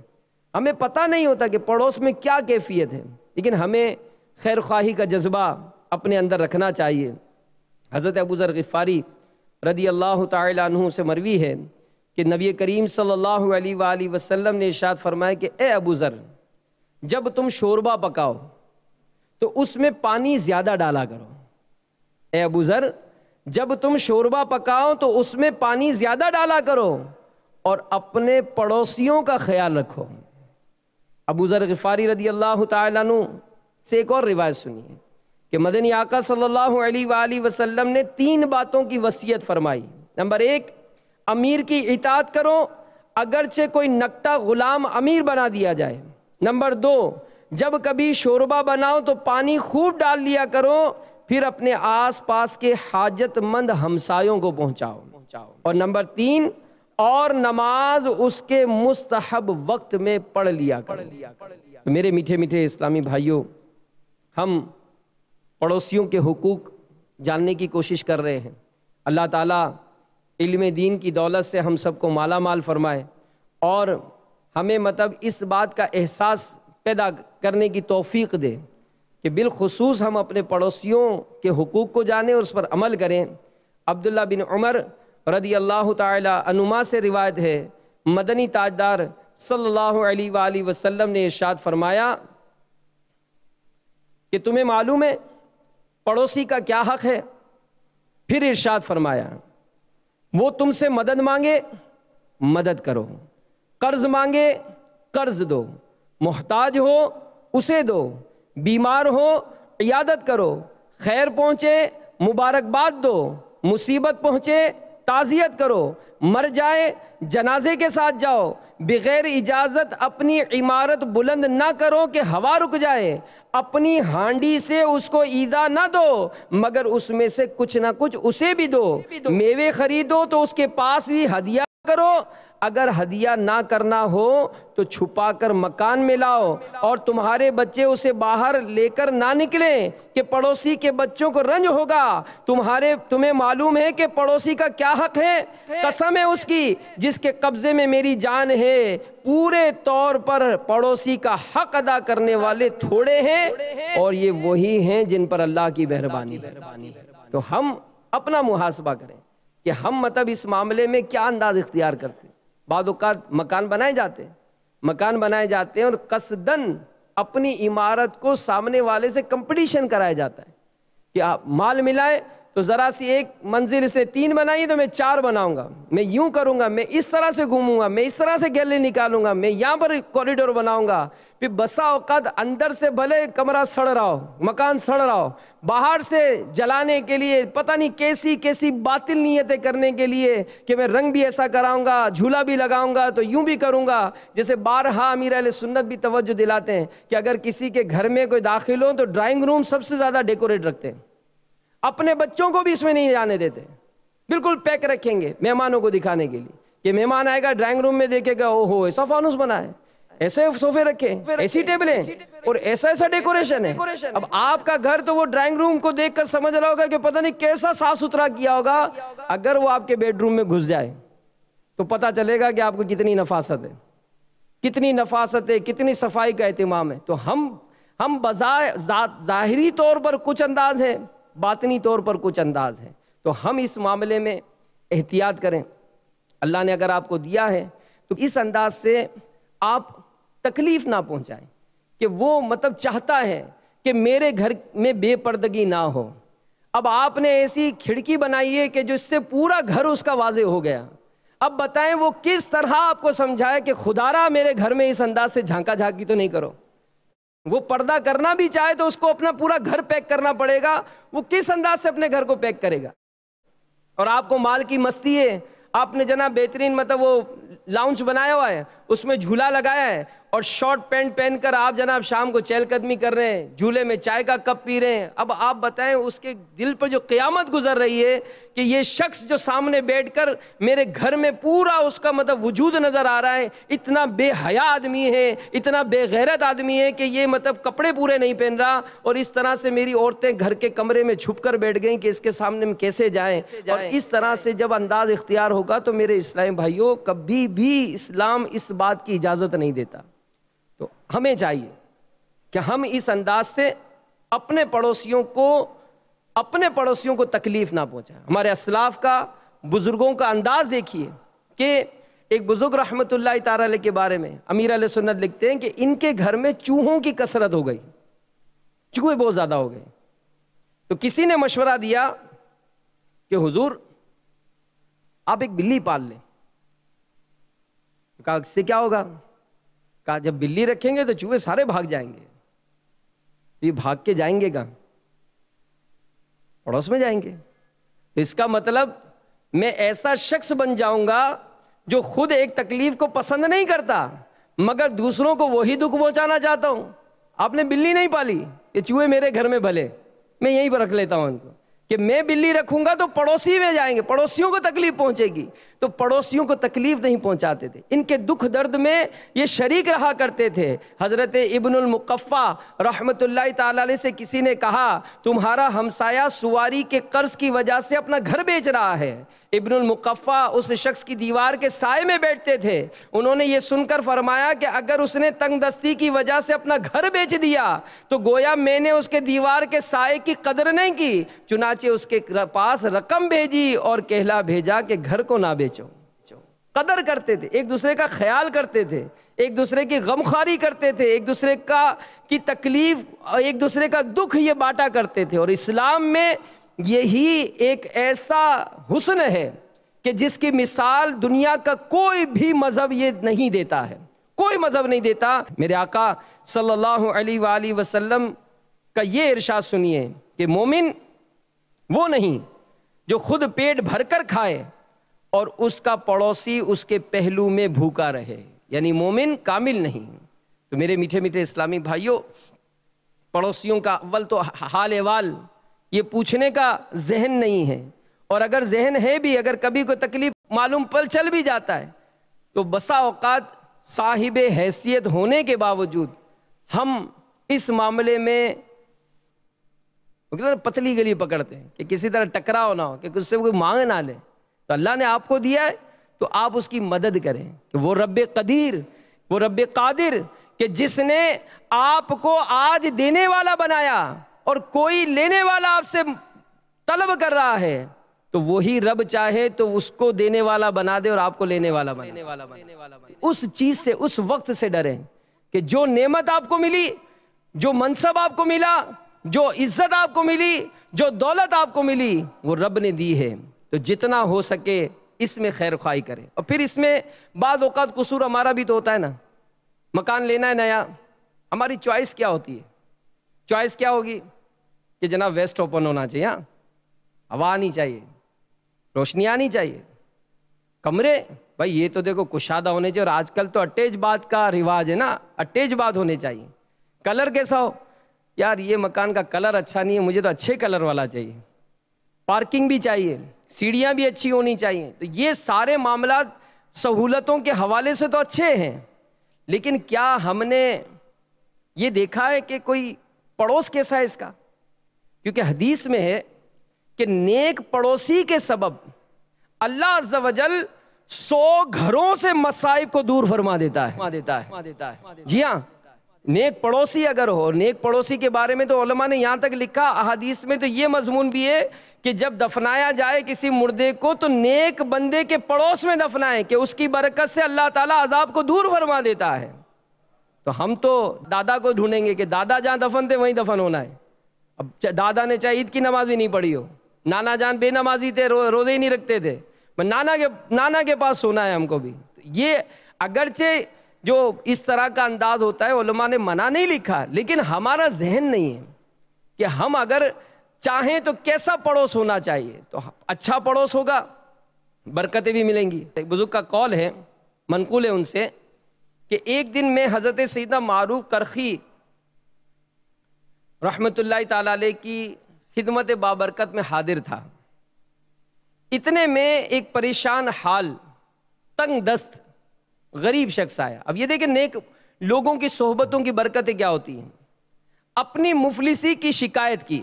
ہمیں پتہ نہیں ہوتا کہ پڑوس میں کیا کیفیت ہے، لیکن ہمیں خیر خواہی کا جذبہ اپنے اندر رکھنا چاہیے۔ حضرت ابو ذر غفاری رضی اللہ تعالی عنہ سے مروی ہے کہ نبی کریم صلی اللہ علیہ وآلہ وسلم نے ارشاد فرمایا کہ اے ابو ذر، جب تم شوربہ پکاؤ تو اس میں پانی زیادہ ڈالا کرو۔ اے ابو ذر، جب تم شوربہ پکاؤ تو اس میں پانی زیادہ ڈالا کرو، اور اپنے پڑوسیوں کا خیال رکھو۔ ابو ذر غفاری رضی اللہ تعالیٰ عنہ سے ایک اور روایت سنیے کہ مدنی آقا صلی اللہ علیہ وآلہ وسلم نے 3 باتوں کی وصیت فرمائی۔ نمبر 1، امیر کی اطاعت کرو اگرچہ کوئی نکٹا غلام امیر بنا دیا جائے۔ نمبر 2، جب کبھی شوربہ بناؤ تو پانی خوب ڈال لیا کرو، پھر اپنے آس پاس کے حاجت مند ہمسایوں کو پہنچاؤ۔ اور نمبر 3، اور نماز اس کے مستحب وقت میں پڑھ لیا کرو۔ میرے میٹھے میٹھے اسلامی بھائیوں، ہم پڑوسیوں کے حقوق جاننے کی کوشش کر رہے ہیں۔ اللہ تعالیٰ علم دین کی دولت سے ہم سب کو مالا مال فرمائے، اور ہمیں مطلب اس بات کا احساس پیدا کرنے کی توفیق دے کہ بالخصوص ہم اپنے پڑوسیوں کے حقوق کو جانیں اور اس پر عمل کریں۔ عبداللہ بن عمر رضی اللہ تعالی عنہما سے روایت ہے، مدنی تاجدار صلی اللہ علیہ وآلہ وسلم نے ارشاد فرمایا کہ تمہیں معلوم ہے پڑوسی کا کیا حق ہے؟ پھر ارشاد فرمایا وہ تم سے مدد مانگے مدد کرو، قرض مانگے قرض دو، محتاج ہو اسے دو، بیمار ہو عیادت کرو، خیر پہنچے مبارکباد دو، مصیبت پہنچے تعزیت کرو، مر جائے جنازے کے ساتھ جاؤ، بغیر اجازت اپنی عمارت بلند نہ کرو کہ ہوا رک جائے، اپنی ہانڈی سے اس کو ایذا نہ دو مگر اس میں سے کچھ نہ کچھ اسے بھی دو، میوے خریدو تو اس کے پاس بھی ہدیہ کرو، اگر ہدیہ نہ کرنا ہو تو چھپا کر مکان میں لاؤ، اور تمہارے بچے اسے باہر لے کر نہ نکلیں کہ پڑوسی کے بچوں کو رنج ہوگا۔ تمہیں معلوم ہے کہ پڑوسی کا کیا حق ہے؟ قسم ہے اس کی جس کے قبضے میں میری جان ہے، پورے طور پر پڑوسی کا حق ادا کرنے والے تھوڑے ہیں اور یہ وہی ہیں جن پر اللہ کی مہربانی ہے۔ تو ہم اپنا محاسبہ کریں کہ ہم مطلب اس معاملے میں کیا انداز اختیار کرتے ہیں۔ بعض اوقات مکان بنائے جاتے ہیں اور قصداً اپنی عمارت کو سامنے والے سے کمپٹیشن کرایا جاتا ہے کہ آپ مال ملائے تو ذرا سی ایک منزل اس نے 3 بنائی تو میں 4 بناؤں گا، میں یوں کروں گا، میں اس طرح سے گھوموں گا، میں اس طرح سے گیلری نکالوں گا، میں یہاں پر کوریڈور بناؤں گا۔ پھر بسا اوقات اندر سے بھلے کمرہ سڑ رہا ہو، مکان سڑ رہا ہو، باہر سے جلانے کے لیے پتہ نہیں کیسی باطل نیتیں کرنے کے لیے کہ میں رنگ بھی ایسا کراؤں گا، جھولا بھی لگاؤں گا تو یوں بھی کروں گا۔ جیسے بارہا امیر اہل سنت بھی توجہ دلاتے ہیں کہ اگر کسی کے گھر میں کوئی داخل ہو تو ڈرائنگ روم سب سے زیادہ ڈیکوریٹ رکھتے ہیں، اپنے بچوں کو بھی اس میں نہیں جانے دیتے، بالکل پیک رکھیں گے مہمانوں کو دکھانے کے لیے کہ مہمان آئے گا ڈرائنگ روم میں دیکھے گا اوہو ایسا فانوس بنا ہے، ایسے صوفے رکھے، ایسی ٹیبلیں اور ایسا ڈیکوریشن ہے۔ اب آپ کا گھر تو وہ ڈرائنگ روم کو دیکھ کر سمجھ رہا ہوگا کہ پتہ نہیں کیسا صاف ستھرا کیا ہوگا، اگر وہ آپ کے بیڈ روم میں گھس جائے تو پتہ چلے گا کہ آپ کو کتنی نفاست ہے، کتنی صفائی کا اہتمام ہے۔ تو ہم ظاہری طور پر کچھ انداز ہیں، باطنی طور پر کچھ انداز ہے، تو ہم اس معاملے میں احتیاط کریں۔ اللہ نے اگر آپ کو دیا ہے تو اس انداز سے آپ تکلیف نہ پہنچائیں کہ وہ مطلب چاہتا ہے کہ میرے گھر میں بے پردگی نہ ہو۔ اب آپ نے ایسی کھڑکی بنائی ہے کہ جو اس سے پورا گھر اس کا واضح ہو گیا، اب بتائیں وہ کس طرح آپ کو سمجھائے کہ خدا را میرے گھر میں اس انداز سے جھانکا جھانکی تو نہیں کرو۔ وہ پردہ کرنا بھی چاہے تو اس کو اپنا پورا گھر پیک کرنا پڑے گا، وہ کس انداز سے اپنے گھر کو پیک کرے گا؟ اور آپ کو مال کی مستی ہے، آپ نے جناب بہترین مطلب وہ لاؤنج بنایا ہوا ہے، اس میں جھولا لگایا ہے اور شارٹ پینٹ پہن کر آپ جناب شام کو چہل قدمی کر رہے ہیں، جھولے میں چائے کا کپ پی رہے ہیں۔ اب آپ بتائیں اس کے دل پر جو قیامت گزر رہی ہے کہ یہ شخص جو سامنے بیٹھ کر میرے گھر میں پورا اس کا مطلب وجود نظر آ رہا ہے، اتنا بے حیا آدمی ہے، اتنا بے غیرت آدمی ہے کہ یہ مطلب کپڑے پورے نہیں پہن رہا، اور اس طرح سے میری عورتیں گھر کے کمرے میں چھپ کر بیٹھ گئیں کہ اس کے سامنے میں کیسے جائیں۔ اور اس طرح سے جب انداز اختیار ہوگا تو میرے اسلامی بھائیوں کبھی بھی اسلام اس بات کی اجازت نہیں دیتا۔ تو ہمیں چاہیے کہ ہم اس انداز سے اپنے پڑوسیوں کو تکلیف نہ پہنچائیں۔ ہمارے اسلاف کا، بزرگوں کا انداز دیکھیے کہ ایک بزرگ رحمت اللہ تعالی علیہ کے بارے میں امیر علیہ سنت لکھتے ہیں کہ ان کے گھر میں چوہوں کی کثرت ہو گئی، چوہے بہت زیادہ ہو گئے۔ تو کسی نے مشورہ دیا کہ حضور آپ ایک بلی پال لیں۔ کہا اس سے کیا ہوگا؟ کہا جب بلی رکھیں گے تو چوہے سارے بھاگ جائیں گے۔ یہ بھاگ کے جائیں گے کہاں؟ پڑوس میں جائیں گے۔ اس کا مطلب میں ایسا شخص بن جاؤں گا جو خود ایک تکلیف کو پسند نہیں کرتا مگر دوسروں کو وہی دکھ پہنچانا چاہتا ہوں۔ آپ نے بلی نہیں پالی کہ چوہے میرے گھر میں بھلے، میں یہیں پر رکھ لیتا ہوں ان کو، کہ میں بلی رکھوں گا تو پڑوسی میں جائیں گے، پڑوسیوں کو تکلیف پہنچے گی، تو پڑوسیوں کو تکلیف نہیں پہنچاتے تھے، ان کے دکھ درد میں یہ شریک رہا کرتے تھے۔ حضرت ابن المقفع رحمت اللہ تعالی علیہ سے کسی نے کہا تمہارا ہمسایہ سواری کے قرض کی وجہ سے اپنا گھر بیچ رہا ہے، ابن المقفع اس شخص کی دیوار کے سائے میں بیٹھتے تھے، انہوں نے یہ سن کر فرمایا کہ اگر اس نے تنگ دستی کی وجہ سے اپنا گھر بیچ دیا تو گویا میں نے اس کے دیوار کے سائے کی قدر نہیں کی، چنانچہ اس کے پاس رقم بھیجی اور کہلا بھیجا کہ گھر کو نہ بیچو۔ قدر کرتے تھے، ایک دوسرے کا خیال کرتے تھے، ایک دوسرے کی غمخواری کرتے تھے، ایک دوسرے کی تکلیف، ایک دوسرے کا دکھ یہ بانٹا کرتے تھے۔ اور اسلام میں یہی ایک ایسا حسن ہے کہ جس کی مثال دنیا کا کوئی بھی مذہب یہ نہیں دیتا ہے، کوئی مذہب نہیں دیتا۔ میرے آقا صلی اللہ علیہ وآلہ وسلم کا یہ ارشاد سنیے کہ مومن وہ نہیں جو خود پیٹ بھر کر کھائے اور اس کا پڑوسی اس کے پہلو میں بھوکا رہے، یعنی مومن کامل نہیں۔ تو میرے میٹھے میٹھے اسلامی بھائیوں، پڑوسیوں کا اول تو حال احوال یہ پوچھنے کا ذہن نہیں ہے، اور اگر ذہن ہے بھی، اگر کبھی کوئی تکلیف معلوم پل چل بھی جاتا ہے تو بسا اوقات صاحب حیثیت ہونے کے باوجود ہم اس معاملے میں پتلی گلی پکڑتے ہیں کہ کسی طرح ٹکراؤ نہ ہو، کہ اس سے کوئی مانگ نہ لے۔ تو اللہ نے آپ کو دیا ہے تو آپ اس کی مدد کریں، کہ وہ رب قدیر، وہ رب قادر، کہ جس نے آپ کو آج دینے والا بنایا اور کوئی لینے والا آپ سے طلب کر رہا ہے تو وہی رب چاہے تو اس کو دینے والا بنا دے اور آپ کو لینے والا بنا۔ اس چیز سے، اس وقت سے ڈریں کہ جو نعمت آپ کو ملی، جو منصب آپ کو ملا، جو عزت آپ کو ملی، جو دولت آپ کو ملی، وہ رب نے دی ہے۔ تو جتنا ہو سکے اس میں خیر خواہی کریں۔ اور پھر اس میں بعض اوقات قصور ہمارا بھی تو ہوتا ہے نا، مکان لینا ہے نیا، ہماری چوائس کیا ہوتی ہے؟ چوائس کیا ہوگی کہ جناب ویسٹ اوپن ہونا چاہیے، ہاں ہوا آنی چاہیے، روشنی آنی چاہیے، کمرے بھائی یہ تو دیکھو کشادہ ہونے چاہیے، اور آج کل تو اٹیچ باتھ کا رواج ہے نا، اٹیچ باتھ ہونے چاہیے۔ کلر کیسا ہو؟ یار یہ مکان کا کلر اچھا نہیں ہے، مجھے تو اچھے کلر والا چاہیے۔ پارکنگ بھی چاہیے، سیڑھیاں بھی اچھی ہونی چاہیے۔ تو یہ سارے معاملات سہولتوں کے حوالے سے تو اچھے ہیں، لیکن کیا ہم نے یہ دیکھا ہے کہ کوئی پڑوس کیسا ہے اس کا؟ کیونکہ حدیث میں ہے کہ نیک پڑوسی کے سبب اللہ عز و جل 100 گھروں سے مصائب کو دور فرما دیتا ہے۔ جی ہاں، نیک پڑوسی اگر ہو، نیک پڑوسی کے بارے میں تو علماء نے یہاں تک لکھا، احادیث میں تو یہ مضمون بھی ہے کہ جب دفنایا جائے کسی مردے کو تو نیک بندے کے پڑوس میں دفنائیں کہ اس کی برکت سے اللہ تعالیٰ عذاب کو دور فرما دیتا ہے۔ تو ہم تو دادا کو ڈھونڈیں گے کہ دادا جہاں دفن تھے وہیں دفن ہونا ہے۔ اب دادا نے چاہے عید کی نماز بھی نہیں پڑھی ہو، نانا جان بے نمازی تھے، روزے ہی نہیں رکھتے تھے، نانا کے پاس سونا ہے ہم کو بھی۔ یہ اگرچہ جو اس طرح کا انداز ہوتا ہے علماء نے منع نہیں لکھا، لیکن ہمارا ذہن نہیں ہے کہ ہم اگر چاہیں تو کیسا پڑوس ہونا چاہیے۔ تو اچھا پڑوس ہوگا، برکتیں بھی ملیں گی۔ ایک بزرگ کا قول ہے، منقول ہے ان سے، کہ ایک دن میں حضرت سیدنا معروف کرخی رحمت اللہ تعالی علیہ کی خدمت بابرکت میں حاضر تھا۔ اتنے میں ایک پریشان حال، تنگ دست غریب شخص آیا۔ اب یہ دیکھیں نیک لوگوں کی صحبتوں کی برکتیں کیا ہوتی ہیں۔ اپنی مفلسی کی شکایت کی۔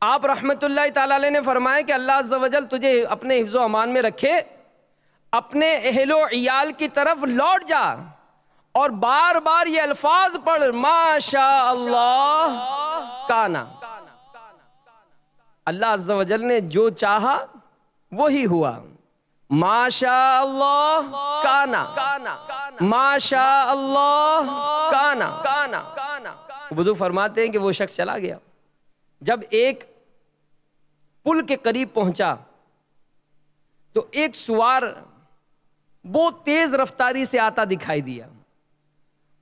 آپ رحمت اللہ تعالی علیہ نے فرمایا کہ اللہ عز و جل تجھے اپنے حفظ و امان میں رکھے، اپنے اہل و عیال کی طرف لوٹ جا اور بار بار یہ الفاظ پڑھ، ما شاء اللہ کانا۔ اللہ عز و جل نے جو چاہا وہی ہوا۔ ما شاء اللہ کانا، ما شاء اللہ کانا۔ بزرگ فرماتے ہیں کہ وہ شخص چلا گیا۔ جب ایک پل کے قریب پہنچا تو ایک سوار بہت تیز رفتاری سے آتا دکھائی دیا۔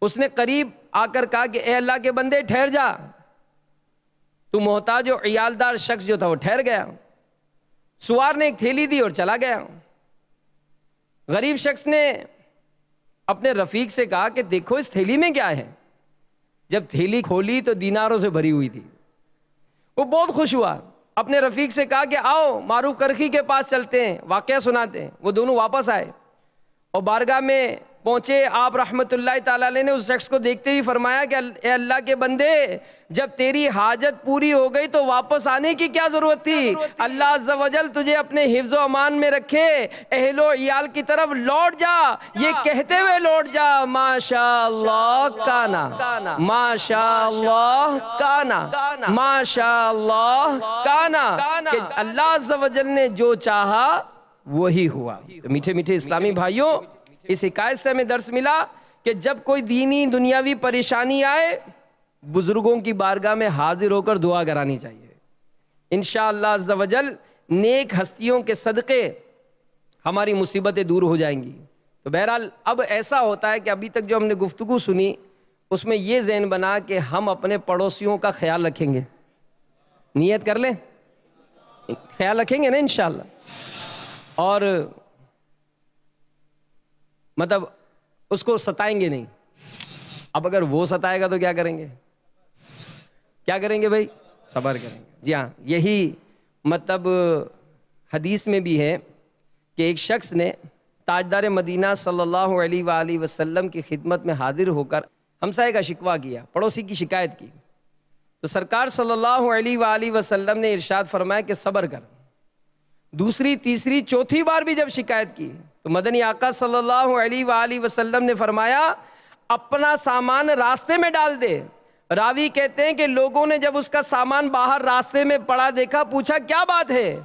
اس نے قریب آ کر کہا کہ اے اللہ کے بندے ٹھہر جا۔ تو محتاج و عیالدار شخص جو تھا وہ ٹھہر گیا۔ سوار نے ایک تھیلی دی اور چلا گیا۔ غریب شخص نے اپنے رفیق سے کہا کہ دیکھو اس تھیلی میں کیا ہے۔ جب تھیلی کھولی تو دیناروں سے بھری ہوئی تھی۔ وہ بہت خوش ہوا، اپنے رفیق سے کہا کہ آؤ معروف کرخی کے پاس چلتے ہیں، واقعہ سناتے ہیں۔ وہ دونوں واپس آئے اور بارگاہ میں پہنچے آپ رحمۃ اللہ تعالیٰ علیہ نے اس شخص کو دیکھتے ہوئے فرمایا کہ اے اللہ کے بندے، جب تیری حاجت پوری ہو گئی تو واپس آنے کی کیا ضرورت تھی؟ اللہ عز و جل تجھے اپنے حفظ و امان میں رکھے، اہل و عیال کی طرف لوٹ جا، یہ کہتے ہوئے لوٹ جا ماشاء اللہ کانا، ماشاء اللہ کانا، ماشاء اللہ کانا، کہ اللہ عز و جل نے جو چاہا وہی ہوا۔ میٹھے میٹھے اسلامی بھائیوں، اس حکایت سے ہمیں درس ملا کہ جب کوئی دینی دنیاوی پریشانی آئے، بزرگوں کی بارگاہ میں حاضر ہو کر دعا کرانی چاہیے۔ انشاءاللہ عز و جل نیک ہستیوں کے صدقے ہماری مصیبتیں دور ہو جائیں گی۔ تو بہرحال اب ایسا ہوتا ہے کہ ابھی تک جو ہم نے گفتگو سنی اس میں یہ ذہن بنا کہ ہم اپنے پڑوسیوں کا خیال رکھیں گے۔ نیت کر لیں، خیال رکھیں گے نا انشاءاللہ، اور مطلب اس کو ستائیں گے نہیں۔ اب اگر وہ ستائے گا تو کیا کریں گے؟ کیا کریں گے بھائی؟ صبر کریں گے۔ جی ہاں، یہی مطلب حدیث میں بھی ہے کہ ایک شخص نے تاجدار مدینہ صلی اللہ علیہ وآلہ وسلم کی خدمت میں حاضر ہو کر ہمسائے کا شکوہ کیا، پڑوسی کی شکایت کی، تو سرکار صلی اللہ علیہ وآلہ وسلم نے ارشاد فرمایا کہ صبر کر۔ دوسری تیسری چوتھی بار بھی جب شکایت کی تو مدنی آقا صلی اللہ علیہ وآلہ وسلم نے فرمایا اپنا سامان راستے میں ڈال دے۔ راوی کہتے ہیں کہ لوگوں نے جب اس کا سامان باہر راستے میں پڑا دیکھا، پوچھا کیا بات ہے؟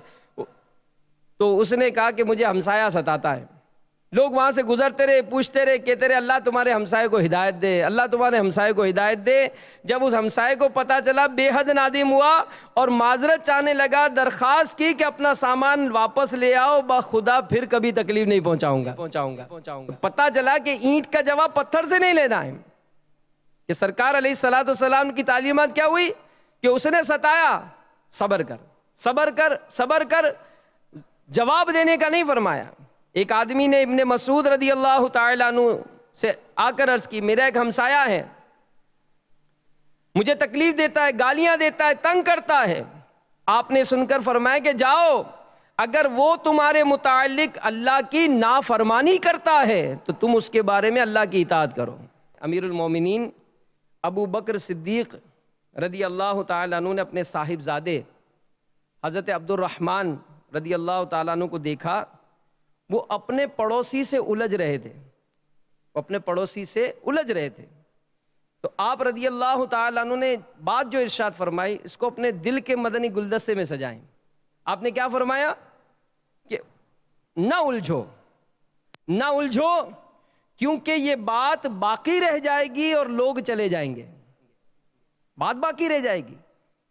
تو اس نے کہا کہ مجھے ہمسایہ ستاتا ہے۔ لوگ وہاں سے گزرتے رہے، پوچھتے رہے، کہتے رہے اللہ تمہارے ہمسائے کو ہدایت دے، اللہ تمہارے ہمسائے کو ہدایت دے۔ جب اس ہمسائے کو پتہ چلا، بے حد نادم ہوا اور معذرت چاہنے لگا، درخواست کی کہ اپنا سامان واپس لے آؤ، بخدا پھر کبھی تکلیف نہیں پہنچاؤں گا۔ پتہ چلا کہ اینٹ کا جواب پتھر سے نہیں لینا ہے، کہ سرکار علیہ الصلوۃ والسلام کی تعلیمات کیا ہوئی کہ اس نے ستایا، صبر کر صبر کر صبر کر، جواب دینے کا نہیں فرمایا۔ ایک آدمی نے ابن مسعود رضی اللہ تعالیٰ عنہ سے آ کر عرض کی، میرا ایک ہمسایہ ہے، مجھے تکلیف دیتا ہے، گالیاں دیتا ہے، تنگ کرتا ہے۔ آپ نے سن کر فرمایا کہ جاؤ، اگر وہ تمہارے متعلق اللہ کی نافرمانی کرتا ہے تو تم اس کے بارے میں اللہ کی اطاعت کرو۔ امیر المومنین ابو بکر صدیق رضی اللہ تعالیٰ عنہ نے اپنے صاحبزادے حضرت عبد الرحمن رضی اللہ تعالیٰ عنہ کو دیکھا، وہ اپنے پڑوسی سے الجھ رہے تھے، تو آپ رضی اللہ تعالیٰ عنہ نے بات جو ارشاد فرمائی، اس کو اپنے دل کے مدنی گلدستے میں سجائیں۔ آپ نے کیا فرمایا کہ نہ الجھو کیونکہ یہ بات باقی رہ جائے گی اور لوگ چلے جائیں گے۔ بات باقی رہ جائے گی،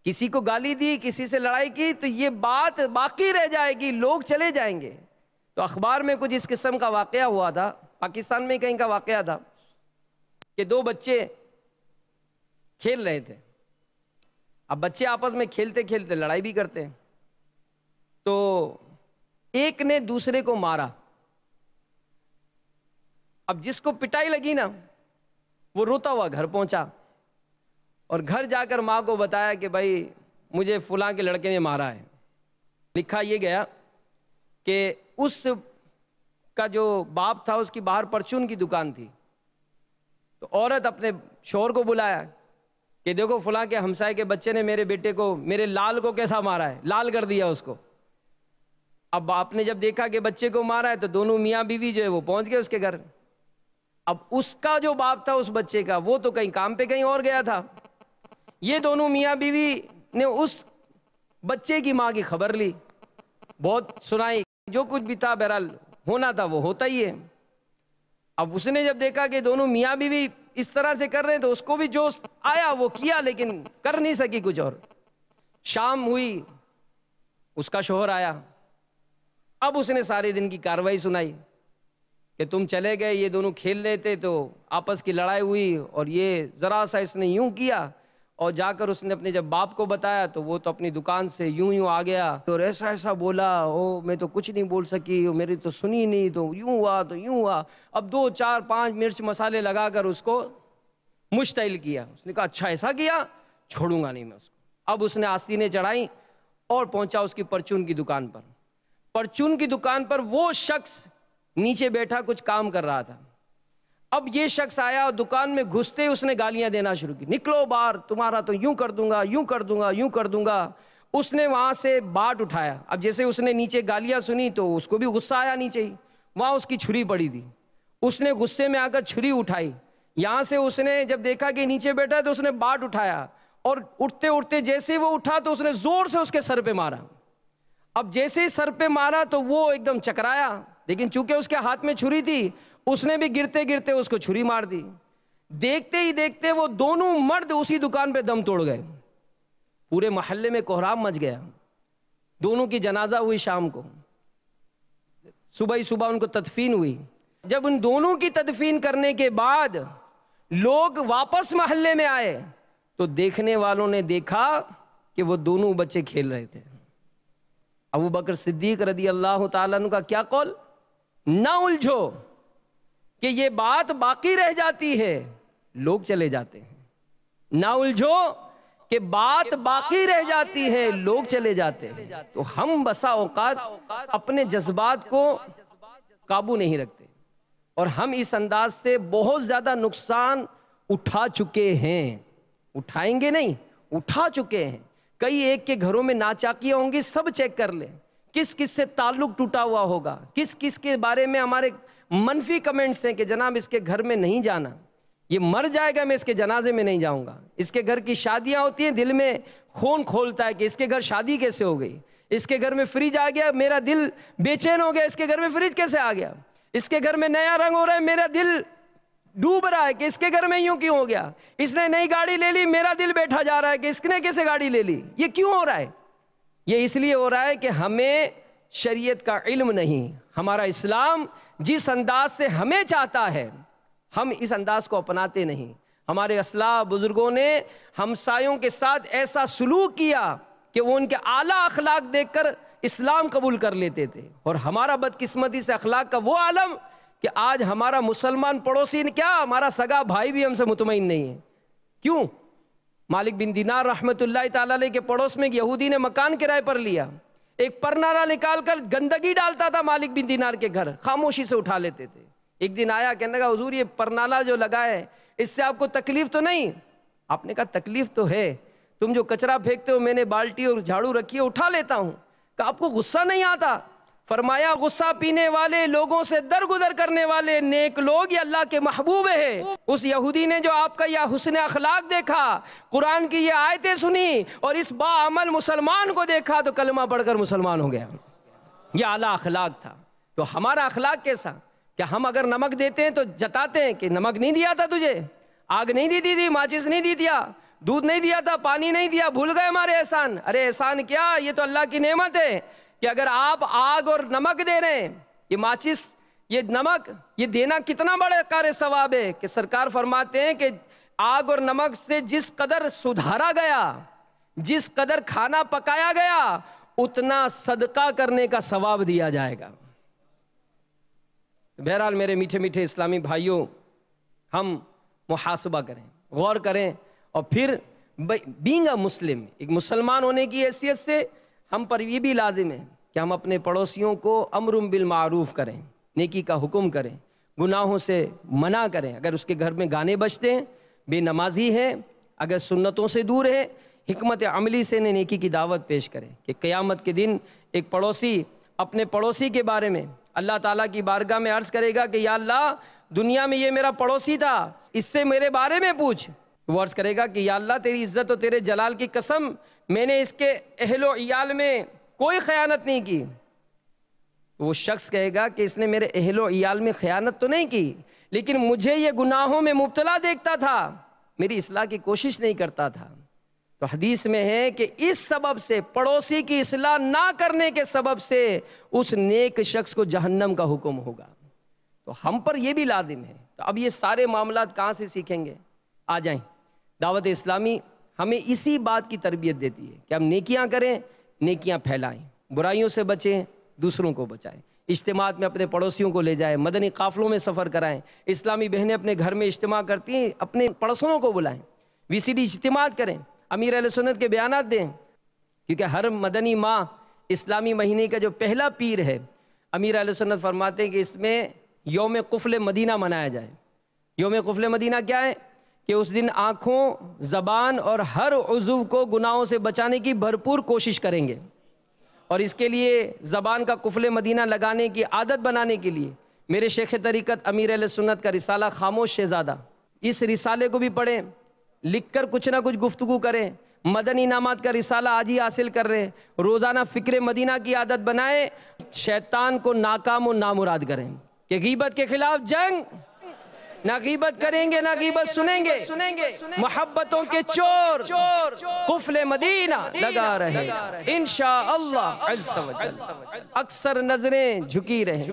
کسی کو گالی دی، کسی سے لڑائی کی، تو یہ بات باقی رہ جائے گی، لوگ چلے جائیں گے۔ تو اخبار میں کچھ اس قسم کا واقعہ ہوا تھا، پاکستان میں کہیں کا واقعہ تھا کہ دو بچے کھیل رہے تھے۔ اب بچے آپس میں کھیلتے کھیلتے لڑائی بھی کرتے ہیں، تو ایک نے دوسرے کو مارا۔ اب جس کو پٹائی لگی نا، وہ روتا ہوا گھر پہنچا اور گھر جا کر ماں کو بتایا کہ بھائی مجھے فلاں کے لڑکے نے مارا ہے۔ لکھا یہ گیا کہ اس کا جو باپ تھا، اس کی باہر پرچون کی دکان تھی، تو عورت اپنے شوہر کو بلایا کہ دیکھو فلاں کے ہمسائے کے بچے نے میرے بیٹے کو، میرے لال کو کیسا مارا ہے، لال کر دیا اس کو۔ اب باپ نے جب دیکھا کہ بچے کو مارا ہے تو دونوں میاں بیوی جو ہے وہ پہنچ گئے اس کے گھر۔ اب اس کا جو باپ تھا اس بچے کا، وہ تو کہیں کام پہ کہیں اور گیا تھا۔ یہ دونوں میاں بیوی نے اس بچے کی ماں کی خبر لی، بہت سنائی، جو کچھ بھی تھا بہرحال ہونا تھا وہ ہوتا ہی ہے۔ اب اس نے جب دیکھا کہ دونوں میاں بیوی اس طرح سے کر رہے ہیں تو اس کو بھی جو آیا وہ کیا، لیکن کر نہیں سکی کچھ اور۔ شام ہوئی، اس کا شوہر آیا، اب اس نے سارے دن کی کارروائی سنائی کہ تم چلے گئے، یہ دونوں کھیل رہے تھے تو آپس کی لڑائی ہوئی اور یہ ذرا سا اس نے یوں کیا، اور جا کر اس نے اپنے جب باپ کو بتایا تو وہ تو اپنی دکان سے یوں آ گیا اور ایسا ایسا بولا، میں تو کچھ نہیں بول سکی، میری تو سنی نہیں، تو یوں ہوا۔ اب 2 4 5 مرچ مسالے لگا کر اس کو مشتعل کیا۔ اس نے کہا اچھا ایسا کیا، چھوڑوں گا نہیں میں اس کو۔ اب اس نے آستینیں چڑھائیں اور پہنچا اس کی پرچون کی دکان پر۔ پرچون کی دکان پر وہ شخص نیچے بیٹھا کچھ کام کر رہا تھا۔ اب یہ شخص آیا اور دکان میں گھستے اس نے گالیاں دینا شروع کی، نکلو باہر، تمہارا تو یوں کر دوں گا، یوں کر دوں گا، یوں کر دوں گا۔ اس نے وہاں سے باٹ اٹھایا، اب جیسے اس نے نیچے گالیاں سنی تو اس کو بھی غصہ آیا نیچے ہی، وہاں اس کی چھری پڑی تھی، اس نے غصے میں آ کر چھری اٹھائی، یہاں سے اس نے جب دیکھا کہ نیچے بیٹھا ہے تو اس نے باٹ اٹھایا، اور اٹھتے اٹھتے جیسے وہ اٹھا تو اس نے زور سے اس کے سر پہ مارا۔ اب جیسے ہی سر پہ مارا تو وہ ایک دم چکرایا، لیکن چونکہ اس کے ہاتھ میں چھری تھی اس نے بھی گرتے گرتے اس کو چھری مار دی۔ دیکھتے ہی دیکھتے وہ دونوں مرد اسی دکان پہ دم توڑ گئے، پورے محلے میں کوہرام مچ گیا۔ دونوں کی جنازہ ہوئی شام کو، صبح ہی صبح ان کو تدفین ہوئی۔ جب ان دونوں کی تدفین کرنے کے بعد لوگ واپس محلے میں آئے تو دیکھنے والوں نے دیکھا کہ وہ دونوں بچے کھیل رہے تھے۔ ابو بکر صدیق رضی اللہ تعالیٰ عنہ کا کیا قول؟ نہ الجھو کہ یہ بات باقی رہ جاتی ہے، لوگ چلے جاتے ہیں۔ نہ الجھو کہ بات باقی رہ جاتی ہے، لوگ چلے جاتے ہیں۔ تو ہم بسا اوقات اپنے جذبات کو قابو نہیں رکھتے، اور ہم اس انداز سے بہت زیادہ نقصان اٹھا چکے ہیں، اٹھائیں گے نہیں، اٹھا چکے ہیں۔ کئی ایک کے گھروں میں ناچاکیاں ہوں گی، سب چیک کر لیں، کس کس سے تعلق ٹوٹا ہوا ہوگا، کس کس کے بارے میں ہمارے منفی کمنٹس ہیں کہ جناب اس کے گھر میں نہیں جانا، یہ مر جائے گا میں اس کے جنازے میں نہیں جاؤں گا۔ اس کے گھر کی شادیاں ہوتی ہیں، دل میں خون کھولتا ہے کہ اس کے گھر شادی کیسے ہو گئی، اس کے گھر میں فریج آ گیا میرا دل بے چین ہو گیا، اس کے گھر میں فریج کیسے آ گیا، اس کے گھر میں نیا رنگ ہو رہا ہے میرا دل ڈوب رہا ہے کہ اس کے گھر میں یوں کیوں ہو گیا، اس نے نئی گاڑی لے لی میرا دل بیٹھا جا رہا ہے کہ اس نے کیسے گاڑی لے لی۔ یہ کیوں ہو رہا ہے؟ یہ اس لیے ہو رہا ہے کہ ہمیں شریعت کا علم نہیں۔ ہمارا اسلام جس انداز سے ہمیں چاہتا ہے ہم اس انداز کو اپناتے نہیں۔ ہمارے اسلاف بزرگوں نے ہمسایوں کے ساتھ ایسا سلوک کیا کہ وہ ان کے اعلیٰ اخلاق دیکھ کر اسلام قبول کر لیتے تھے، اور ہمارا بدقسمتی سے اخلاق کا وہ عالم کہ آج ہمارا مسلمان پڑوسی کیا ہمارا سگا بھائی بھی ہم سے مطمئن نہیں ہے۔ کیوں؟ مالک بن دینار رحمت اللہ تعالی علیہ کے پڑوس میں ایک یہودی نے مکان کرائے پر لیا، ایک پرنالہ نکال کر گندگی ڈالتا تھا مالک بن دینار کے گھر، خاموشی سے اٹھا لیتے تھے۔ ایک دن آیا کہنے لگا حضور یہ پرنالہ جو لگا ہے اس سے آپ کو تکلیف تو نہیں؟ آپ نے کہا تکلیف تو ہے، تم جو کچرا پھینکتے ہو میں نے بالٹی اور جھاڑو رکھی ہے اٹھا لیتا ہوں۔ کہ آپ کو غصہ نہیں آتا؟ فرمایا غصہ پینے والے لوگوں سے درگزر کرنے والے نیک لوگ یہ اللہ کے محبوب ہیں۔ اس یہودی نے جو آپ کا یہ حسن اخلاق دیکھا، قرآن کی یہ آیتیں سنی اور اس باعمل مسلمان کو دیکھا تو کلمہ پڑھ کر مسلمان ہو گیا۔ یہ اعلیٰ اخلاق تھا۔ تو ہمارا اخلاق کیسا کہ ہم اگر نمک دیتے ہیں تو جتاتے ہیں کہ نمک نہیں دیا تھا تجھے، آگ نہیں دی تھی، ماچس نہیں دی دیا، دودھ نہیں دیا تھا، پانی نہیں دیا، بھول گئے ہمارے احسان۔ ارے احسان کیا، یہ تو اللہ کی نعمت ہے کہ اگر آپ آگ اور نمک دے رہے ہیں، یہ ماچس یہ نمک یہ دینا کتنا بڑا کار ثواب ہے کہ سرکار فرماتے ہیں کہ آگ اور نمک سے جس قدر سدھارا گیا، جس قدر کھانا پکایا گیا اتنا صدقہ کرنے کا ثواب دیا جائے گا۔ بہرحال میرے میٹھے میٹھے اسلامی بھائیوں، ہم محاسبہ کریں، غور کریں، اور پھر بینگ اے مسلم، ایک مسلمان ہونے کی حیثیت سے ہم پر یہ بھی لازم ہے کہ ہم اپنے پڑوسیوں کو امر بالمعروف کریں، نیکی کا حکم کریں، گناہوں سے منع کریں۔ اگر اس کے گھر میں گانے بجتے ہیں، بے نمازی ہے، اگر سنتوں سے دور ہے، حکمت عملی سے نیکی کی دعوت پیش کریں کہ قیامت کے دن ایک پڑوسی اپنے پڑوسی کے بارے میں اللہ تعالیٰ کی بارگاہ میں عرض کرے گا کہ یا اللہ دنیا میں یہ میرا پڑوسی تھا، اس سے میرے بارے میں پوچھ۔ وہ عرض کرے گا کہ یا اللہ تیری عزت و تیرے جلال کی قسم میں نے اس کے اہل و عیال میں کوئی خیانت نہیں کی۔ وہ شخص کہے گا کہ اس نے میرے اہل و عیال میں خیانت تو نہیں کی، لیکن مجھے یہ گناہوں میں مبتلا دیکھتا تھا، میری اصلاح کی کوشش نہیں کرتا تھا۔ تو حدیث میں ہے کہ اس سبب سے، پڑوسی کی اصلاح نہ کرنے کے سبب سے اس نیک شخص کو جہنم کا حکم ہوگا۔ تو ہم پر یہ بھی لازم ہے۔ تو اب یہ سارے معاملات کہاں سے سیکھیں گے؟ آ جائیں، دعوت اسلامی ہمیں اسی بات کی تربیت دیتی ہے کہ ہم نیکیاں کریں، نیکیاں پھیلائیں، برائیوں سے بچیں، دوسروں کو بچائیں، اجتماعات میں اپنے پڑوسیوں کو لے جائیں، مدنی قافلوں میں سفر کرائیں۔ اسلامی بہنیں اپنے گھر میں اجتماع کرتی ہیں، اپنے پڑوسیوں کو بلائیں، وی سی ڈی اجتماعات کریں، امیر اہل سنت کے بیانات دیں، کیونکہ ہر مدنی ماہ اسلامی مہینے کا جو پہلا پیر ہے، امیر اہل سنت فرماتے ہیں کہ اس میں یوم قفل مدینہ منایا جائے۔ یوم قفل مدینہ کیا ہے کہ اس دن آنکھوں، زبان اور ہر عضو کو گناہوں سے بچانے کی بھرپور کوشش کریں گے، اور اس کے لیے زبان کا قفل مدینہ لگانے کی عادت بنانے کے لیے میرے شیخ طریقت امیر اہل سنت کا رسالہ خاموش شہزادہ، اس رسالے کو بھی پڑھیں، لکھ کر کچھ نہ کچھ گفتگو کریں، مدنی انعامات کا رسالہ آج ہی حاصل کر رہے ہیں، روزانہ فکر مدینہ کی عادت بنائیں، شیطان کو ناکام و نامراد کریں کہ غیبت کے خلاف جنگ، نہ غیبت کریں گے نہ غیبت سنیں گے، محبتوں کے چور قفل مدینہ لگا رہے انشاءاللہ عز و جل۔ اکثر نظریں جھکی رہیں،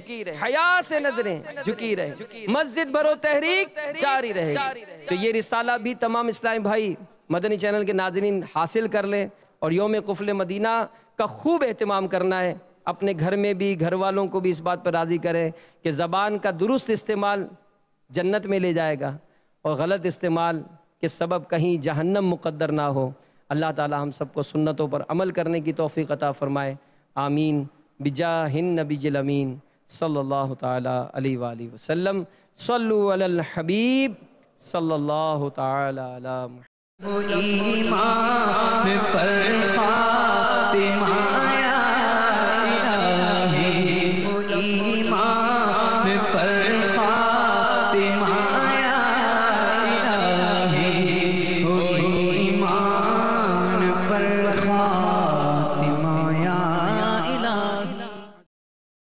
حیا سے نظریں جھکی رہیں، مسجد بھرو تحریک جاری رہے گی۔ تو یہ رسالہ بھی تمام اسلامی بھائی مدنی چینل کے ناظرین حاصل کر لیں، اور یوم قفل مدینہ کا خوب اہتمام کرنا ہے، اپنے گھر میں بھی، گھر والوں کو بھی اس بات پر راضی کریں کہ زبان کا درست استعمال جنت میں لے جائے گا، اور غلط استعمال کے سبب کہیں جہنم مقدر نہ ہو۔ اللہ تعالی ہم سب کو سنتوں پر عمل کرنے کی توفیق عطا فرمائے، آمین بجاہ النبی الامین صلی اللہ تعالی علیہ وآلہ وسلم۔ صلو علی الحبیب صلی اللہ تعالی علی محمد۔ ایمان پر